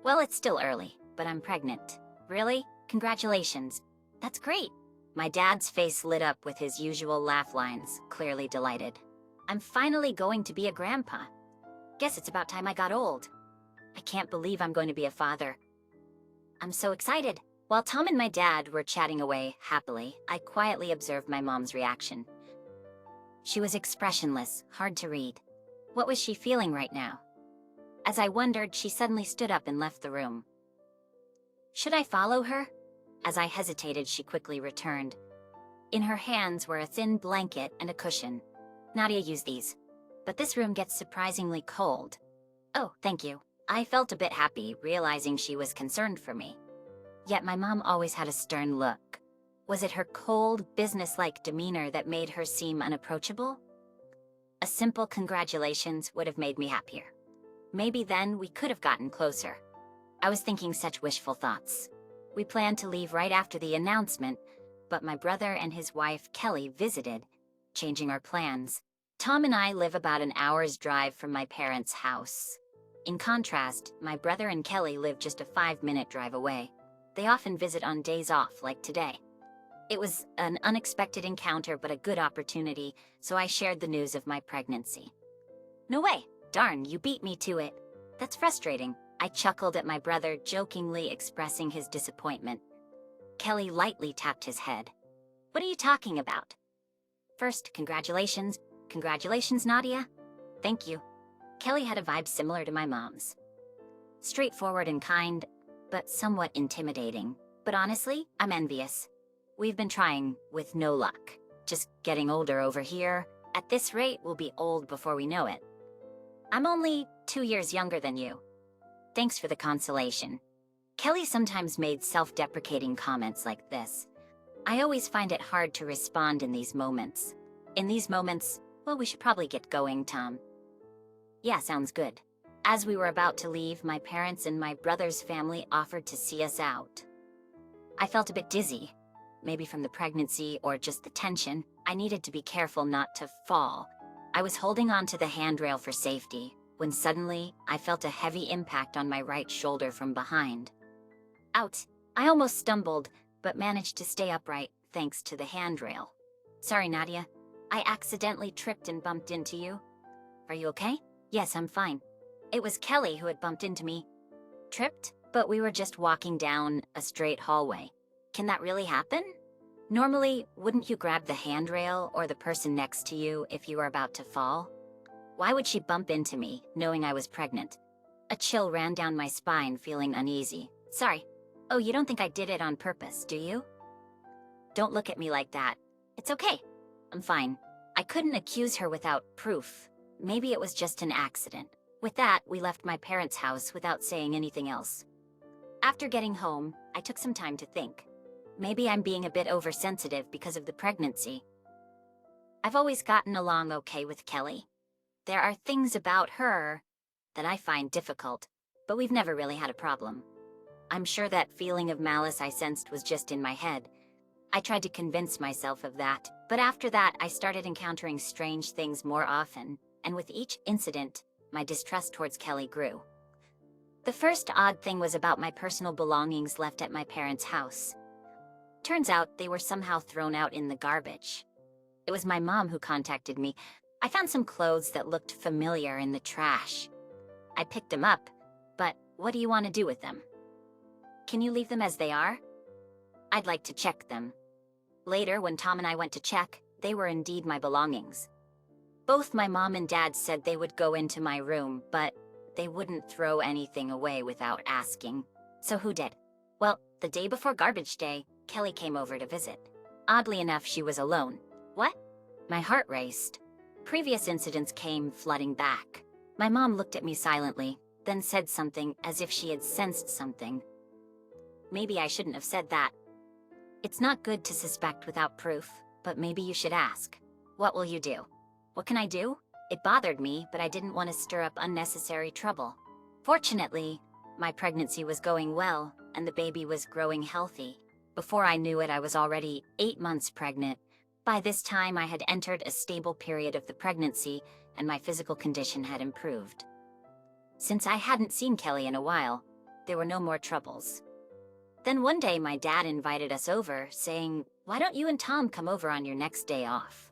Well, it's still early, but I'm pregnant. Really? Congratulations. That's great. My dad's face lit up with his usual laugh lines, clearly delighted. I'm finally going to be a grandpa. Guess it's about time I got old. I can't believe I'm going to be a father. I'm so excited. While Tom and my dad were chatting away happily, I quietly observed my mom's reaction. She was expressionless, hard to read. What was she feeling right now? As I wondered, she suddenly stood up and left the room. Should I follow her? As I hesitated, she quickly returned. In her hands were a thin blanket and a cushion. Nadia, use these. But this room gets surprisingly cold. Oh, thank you. I felt a bit happy, realizing she was concerned for me. Yet my mom always had a stern look. Was it her cold, businesslike demeanor that made her seem unapproachable? A simple congratulations would have made me happier. Maybe then we could have gotten closer. I was thinking such wishful thoughts. We planned to leave right after the announcement, but my brother and his wife, Kelly, visited, changing our plans. Tom and I live about an hour's drive from my parents' house. In contrast, my brother and Kelly live just a 5-minute drive away. They often visit on days off, like today. It was an unexpected encounter, but a good opportunity, so I shared the news of my pregnancy. No way! Darn, you beat me to it. That's frustrating. I chuckled at my brother, jokingly expressing his disappointment. Kelly lightly tapped his head. What are you talking about? First, congratulations. Congratulations, Nadia. Thank you. Kelly had a vibe similar to my mom's. Straightforward and kind, but somewhat intimidating. But honestly, I'm envious. We've been trying, with no luck. Just getting older over here. At this rate, we'll be old before we know it. I'm only 2 years younger than you. Thanks for the consolation. Kelly sometimes made self-deprecating comments like this. I always find it hard to respond in these moments. Well, we should probably get going, Tom. Yeah, sounds good. As we were about to leave, my parents and my brother's family offered to see us out. I felt a bit dizzy. Maybe from the pregnancy or just the tension. I needed to be careful not to fall. I was holding on to the handrail for safety, when suddenly, I felt a heavy impact on my right shoulder from behind. Out! I almost stumbled, but managed to stay upright thanks to the handrail. Sorry, Nadia. I accidentally tripped and bumped into you. Are you okay? Yes, I'm fine. It was Kelly who had bumped into me. Tripped? But we were just walking down a straight hallway. Can that really happen? Normally, wouldn't you grab the handrail or the person next to you if you were about to fall? Why would she bump into me, knowing I was pregnant? A chill ran down my spine, feeling uneasy. Sorry. Oh, you don't think I did it on purpose, do you? Don't look at me like that. It's okay. I'm fine. I couldn't accuse her without proof. Maybe it was just an accident. With that, we left my parents' house without saying anything else. After getting home, I took some time to think. Maybe I'm being a bit oversensitive because of the pregnancy. I've always gotten along okay with Kelly. There are things about her that I find difficult, but we've never really had a problem. I'm sure that feeling of malice I sensed was just in my head. I tried to convince myself of that, but after that I started encountering strange things more often, and with each incident, my distrust towards Kelly grew. The first odd thing was about my personal belongings left at my parents' house. Turns out they were somehow thrown out in the garbage. It was my mom who contacted me. I found some clothes that looked familiar in the trash. I picked them up, but what do you want to do with them? Can you leave them as they are? I'd like to check them. Later, when Tom and I went to check, they were indeed my belongings. Both my mom and dad said they would go into my room, but they wouldn't throw anything away without asking. So who did? Well, the day before garbage day, Kelly came over to visit. Oddly enough, she was alone. What? My heart raced. Previous incidents came flooding back. My mom looked at me silently, then said something as if she had sensed something. maybe I shouldn't have said that. It's not good to suspect without proof, but maybe you should ask. What will you do? What can I do? It bothered me, but I didn't want to stir up unnecessary trouble. Fortunately, my pregnancy was going well, and the baby was growing healthy. Before I knew it, I was already 8 months pregnant. By this time, I had entered a stable period of the pregnancy, and my physical condition had improved. Since I hadn't seen Kelly in a while, there were no more troubles. Then one day my dad invited us over, saying, "Why don't you and Tom come over on your next day off?"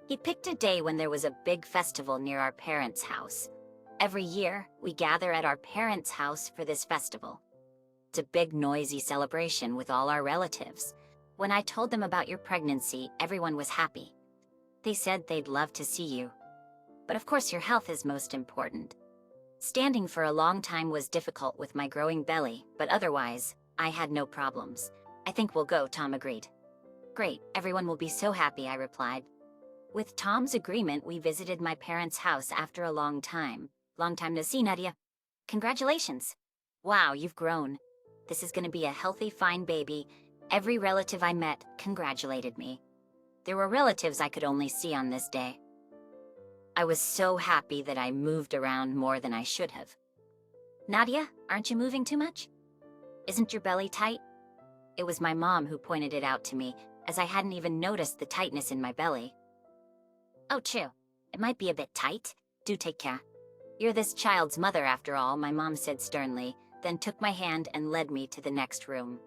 He picked a day when there was a big festival near our parents' house. Every year, we gather at our parents' house for this festival. It's a big noisy celebration with all our relatives. When I told them about your pregnancy, everyone was happy. They said they'd love to see you. But of course your health is most important. Standing for a long time was difficult with my growing belly, but otherwise, I had no problems. "I think we'll go," Tom agreed. "Great, everyone will be so happy," I replied. With Tom's agreement, we visited my parents' house after a long time. "Long time no see, Nadia. Congratulations. Wow, you've grown. This is gonna be a healthy, fine baby." Every relative I met congratulated me. There were relatives I could only see on this day. I was so happy that I moved around more than I should have. "Nadia, aren't you moving too much? Isn't your belly tight?" It was my mom who pointed it out to me, as I hadn't even noticed the tightness in my belly. "Oh, true. It might be a bit tight. Do take care. You're this child's mother after all," my mom said sternly, then took my hand and led me to the next room.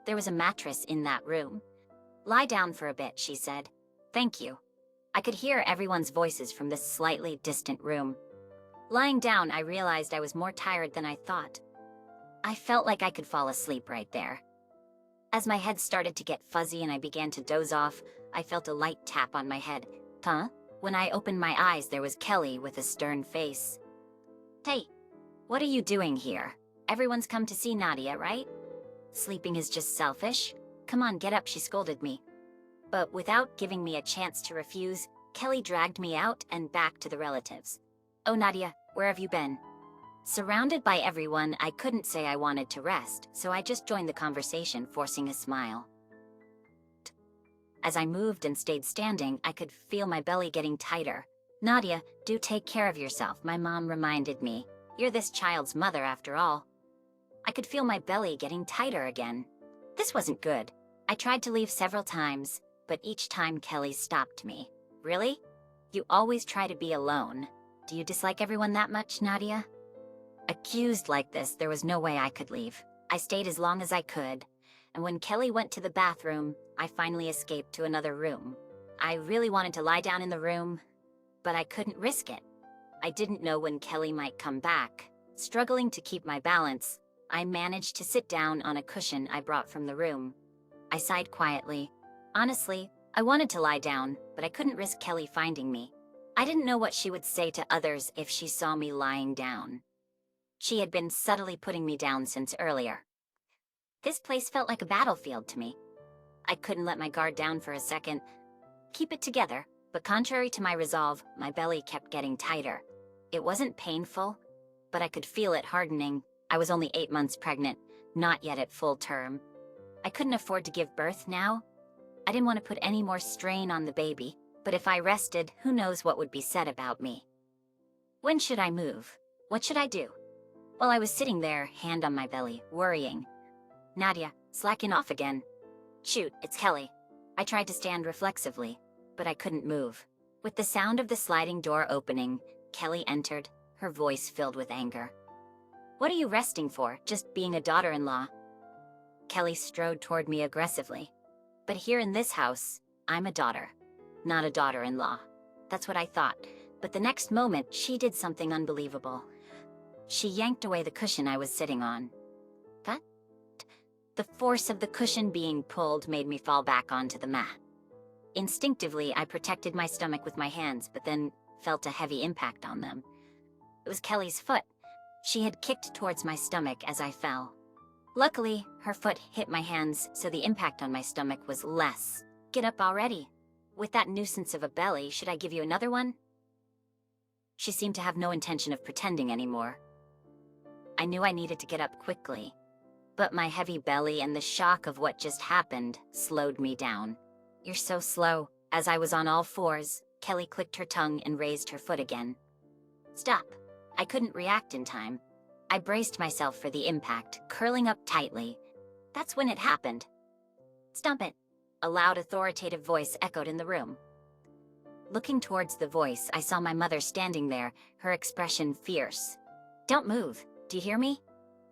There was a mattress in that room. "Lie down for a bit," she said. "Thank you." I could hear everyone's voices from this slightly distant room. Lying down, I realized I was more tired than I thought. I felt like I could fall asleep right there. As my head started to get fuzzy and I began to doze off, I felt a light tap on my head. "Huh?" When I opened my eyes, there was Kelly with a stern face. "Hey, what are you doing here? Everyone's come to see Nadia, right? Sleeping is just selfish. Come on, get up," she scolded me. But without giving me a chance to refuse, Kelly dragged me out and back to the relatives. "Oh, Nadia, where have you been?" Surrounded by everyone, I couldn't say I wanted to rest, so I just joined the conversation, forcing a smile. As I moved and stayed standing, I could feel my belly getting tighter. "Nadia, do take care of yourself," my mom reminded me. "You're this child's mother after all." I could feel my belly getting tighter again. This wasn't good. I tried to leave several times, but each time Kelly stopped me. "Really? You always try to be alone. Do you dislike everyone that much, Nadia?" Accused like this, there was no way I could leave. I stayed as long as I could, and when Kelly went to the bathroom, I finally escaped to another room. I really wanted to lie down in the room, but I couldn't risk it. I didn't know when Kelly might come back. Struggling to keep my balance, I managed to sit down on a cushion I brought from the room. I sighed quietly. Honestly, I wanted to lie down, but I couldn't risk Kelly finding me. I didn't know what she would say to others if she saw me lying down. She had been subtly putting me down since earlier. This place felt like a battlefield to me. I couldn't let my guard down for a second. Keep it together, but contrary to my resolve, my belly kept getting tighter. It wasn't painful, but I could feel it hardening. I was only 8 months pregnant, not yet at full term. I couldn't afford to give birth now. I didn't want to put any more strain on the baby, but if I rested, who knows what would be said about me. When should I move? What should I do? While I was sitting there, hand on my belly, worrying. "Nadia, slacking off again." "Shoot, it's Kelly." I tried to stand reflexively, but I couldn't move. With the sound of the sliding door opening, Kelly entered, her voice filled with anger. "What are you resting for, just being a daughter-in-law?" Kelly strode toward me aggressively. But here in this house, I'm a daughter, not a daughter-in-law. That's what I thought, but the next moment, she did something unbelievable. She yanked away the cushion I was sitting on. What? The force of the cushion being pulled made me fall back onto the mat. Instinctively, I protected my stomach with my hands, but then felt a heavy impact on them. It was Kelly's foot. She had kicked towards my stomach as I fell. Luckily, her foot hit my hands, so the impact on my stomach was less. "Get up already. With that nuisance of a belly, should I give you another one?" She seemed to have no intention of pretending anymore. I knew I needed to get up quickly. But my heavy belly and the shock of what just happened slowed me down. You're so slow. As I was on all fours, Kelly clicked her tongue and raised her foot again. Stop. I couldn't react in time. I braced myself for the impact, curling up tightly. That's when it happened. Stop it. A loud, authoritative voice echoed in the room. Looking towards the voice, I saw my mother standing there, her expression fierce. Don't move. Do you hear me?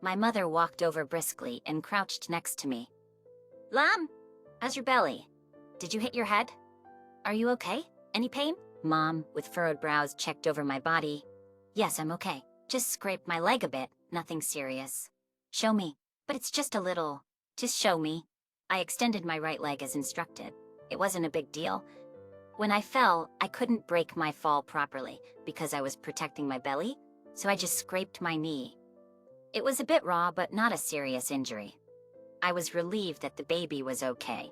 My mother walked over briskly and crouched next to me. Lam, how's your belly? Did you hit your head? Are you okay? Any pain? Mom, with furrowed brows, checked over my body. Yes, I'm okay. Just scraped my leg a bit. Nothing serious. Show me. But it's just a little. Just show me. I extended my right leg as instructed. It wasn't a big deal. When I fell, I couldn't break my fall properly because I was protecting my belly, so I just scraped my knee. It was a bit raw, but not a serious injury. I was relieved that the baby was okay.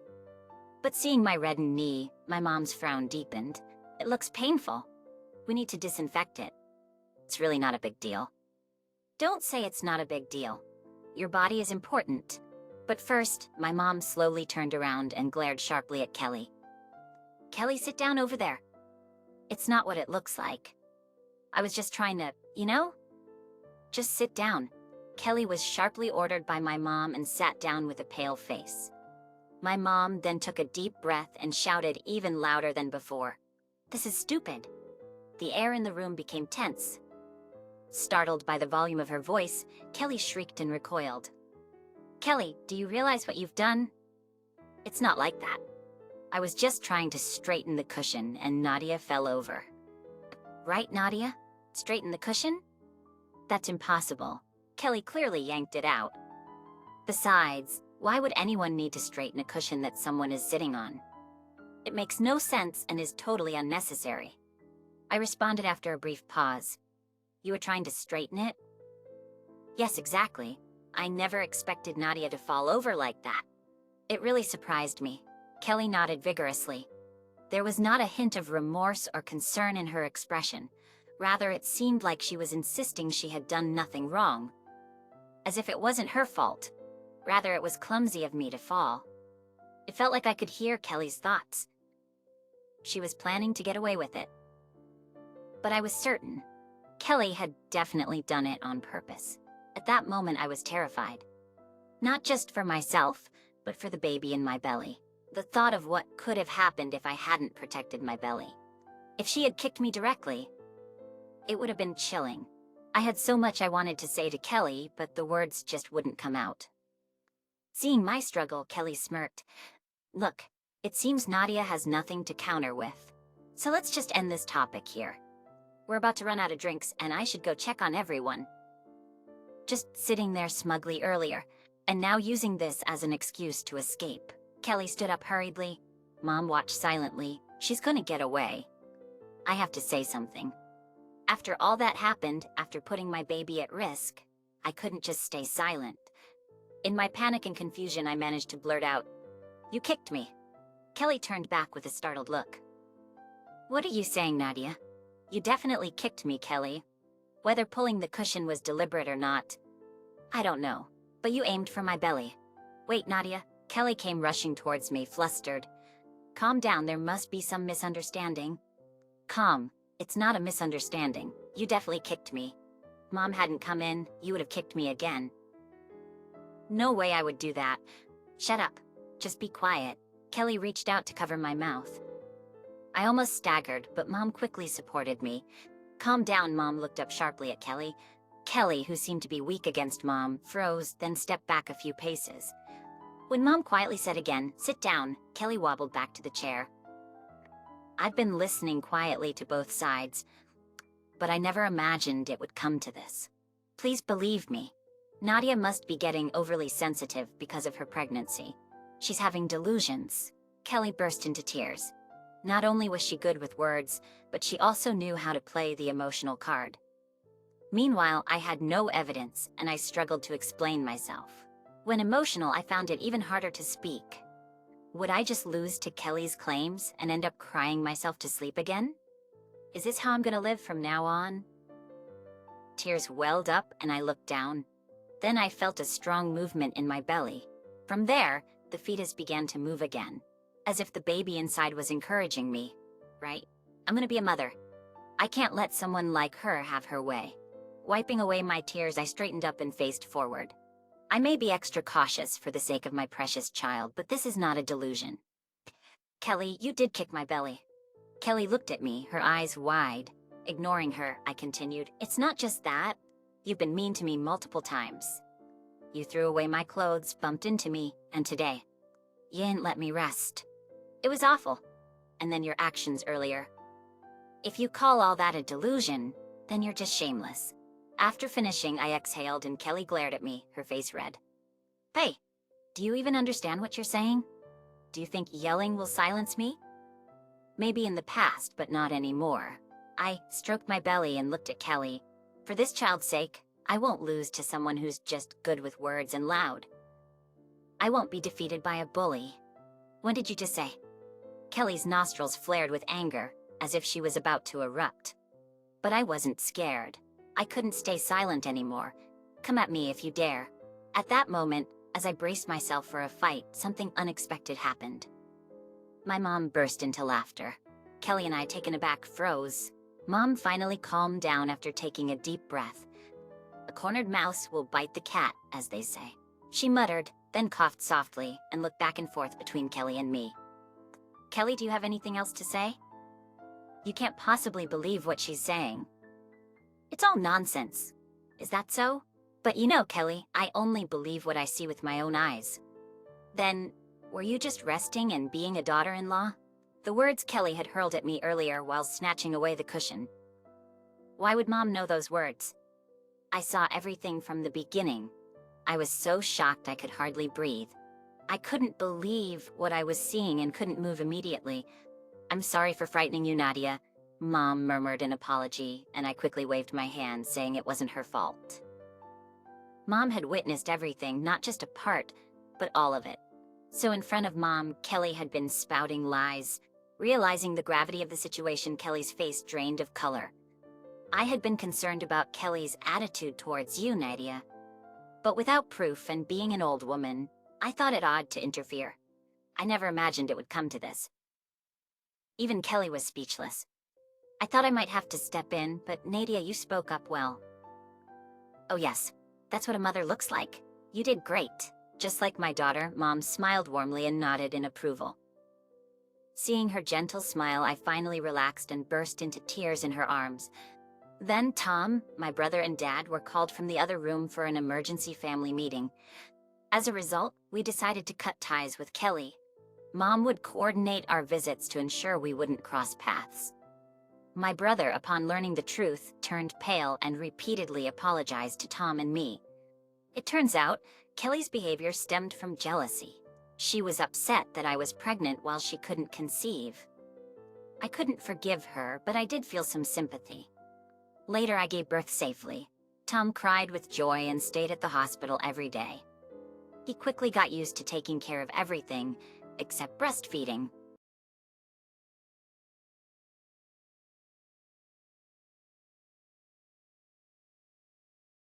But seeing my reddened knee, my mom's frown deepened. It looks painful. We need to disinfect it. It's really not a big deal. Don't say it's not a big deal. Your body is important. But first, my mom slowly turned around and glared sharply at Kelly. Kelly, sit down over there. It's not what it looks like. I was just trying to, Just sit down. Kelly was sharply ordered by my mom and sat down with a pale face. My mom then took a deep breath and shouted even louder than before. This is stupid. The air in the room became tense. Startled by the volume of her voice, Kelly shrieked and recoiled. Kelly, do you realize what you've done? It's not like that. I was just trying to straighten the cushion and Nadia fell over. Right, Nadia? Straighten the cushion? That's impossible. Kelly clearly yanked it out. Besides, why would anyone need to straighten a cushion that someone is sitting on? It makes no sense and is totally unnecessary. I responded after a brief pause. You were trying to straighten it? Yes, exactly. I never expected Nadia to fall over like that. It really surprised me. Kelly nodded vigorously. There was not a hint of remorse or concern in her expression. Rather, it seemed like she was insisting she had done nothing wrong. As if it wasn't her fault. Rather, it was clumsy of me to fall. It felt like I could hear Kelly's thoughts. She was planning to get away with it. But I was certain. Kelly had definitely done it on purpose. At that moment, I was terrified. Not just for myself, but for the baby in my belly. The thought of what could have happened if I hadn't protected my belly. If she had kicked me directly, it would have been chilling. I had so much I wanted to say to Kelly, but the words just wouldn't come out. Seeing my struggle, Kelly smirked. Look, it seems Nadia has nothing to counter with. So let's just end this topic here. We're about to run out of drinks, and I should go check on everyone. Just sitting there smugly earlier, and now using this as an excuse to escape. Kelly stood up hurriedly. Mom watched silently. She's gonna get away. I have to say something. After all that happened, after putting my baby at risk, I couldn't just stay silent. In my panic and confusion, I managed to blurt out, "You kicked me." Kelly turned back with a startled look. What are you saying, Nadia? You definitely kicked me, Kelly. Whether pulling the cushion was deliberate or not, I don't know. But you aimed for my belly. Wait, Nadia. Kelly came rushing towards me, flustered. Calm down, there must be some misunderstanding. Calm. It's not a misunderstanding. You definitely kicked me. Mom hadn't come in, you would have kicked me again. No way I would do that. Shut up. Just be quiet. Kelly reached out to cover my mouth. I almost staggered, but Mom quickly supported me. Calm down, Mom looked up sharply at Kelly. Kelly, who seemed to be weak against Mom, froze, then stepped back a few paces. When Mom quietly said again, "Sit down," Kelly wobbled back to the chair. I've been listening quietly to both sides, but I never imagined it would come to this. Please believe me. Nadia must be getting overly sensitive because of her pregnancy. She's having delusions. Kelly burst into tears. Not only was she good with words, but she also knew how to play the emotional card. Meanwhile, I had no evidence, and I struggled to explain myself. When emotional, I found it even harder to speak. Would I just lose to Kelly's claims and end up crying myself to sleep again? Is this how I'm gonna live from now on? Tears welled up and I looked down. Then I felt a strong movement in my belly. From there, the fetus began to move again, as if the baby inside was encouraging me. Right? I'm gonna be a mother. I can't let someone like her have her way. Wiping away my tears, I straightened up and faced forward. I may be extra cautious for the sake of my precious child, but this is not a delusion. Kelly, you did kick my belly. Kelly looked at me, her eyes wide. Ignoring her, I continued, it's not just that. You've been mean to me multiple times. You threw away my clothes, bumped into me, and today, you didn't let me rest. It was awful. And then your actions earlier. If you call all that a delusion, then you're just shameless. After finishing, I exhaled and Kelly glared at me, her face red. Hey, do you even understand what you're saying? Do you think yelling will silence me? Maybe in the past, but not anymore. I stroked my belly and looked at Kelly. For this child's sake, I won't lose to someone who's just good with words and loud. I won't be defeated by a bully. What did you just say? Kelly's nostrils flared with anger, as if she was about to erupt. But I wasn't scared. I couldn't stay silent anymore. Come at me if you dare. At that moment, as I braced myself for a fight, something unexpected happened. My mom burst into laughter. Kelly and I, taken aback, froze. Mom finally calmed down after taking a deep breath. A cornered mouse will bite the cat, as they say. She muttered, then coughed softly, and looked back and forth between Kelly and me. Kelly, do you have anything else to say? You can't possibly believe what she's saying. It's all nonsense. Is that so? But you know, Kelly, I only believe what I see with my own eyes. Then, were you just resting and being a daughter-in-law? The words Kelly had hurled at me earlier while snatching away the cushion. Why would Mom know those words? I saw everything from the beginning. I was so shocked I could hardly breathe. I couldn't believe what I was seeing and couldn't move immediately. I'm sorry for frightening you, Nadia. Mom murmured an apology, and I quickly waved my hand, saying it wasn't her fault. Mom had witnessed everything, not just a part, but all of it. So in front of Mom, Kelly had been spouting lies. Realizing the gravity of the situation, Kelly's face drained of color. I had been concerned about Kelly's attitude towards you, Nadia. But without proof and being an old woman, I thought it odd to interfere. I never imagined it would come to this. Even Kelly was speechless. I thought I might have to step in, but Nadia, you spoke up well. Oh yes, that's what a mother looks like. You did great. Just like my daughter, Mom smiled warmly and nodded in approval. Seeing her gentle smile, I finally relaxed and burst into tears in her arms. Then Tom, my brother, and Dad were called from the other room for an emergency family meeting. As a result, we decided to cut ties with Kelly. Mom would coordinate our visits to ensure we wouldn't cross paths. My brother, upon learning the truth, turned pale and repeatedly apologized to Tom and me. It turns out, Kelly's behavior stemmed from jealousy. She was upset that I was pregnant while she couldn't conceive. I couldn't forgive her, but I did feel some sympathy. Later, I gave birth safely. Tom cried with joy and stayed at the hospital every day. He quickly got used to taking care of everything, except breastfeeding,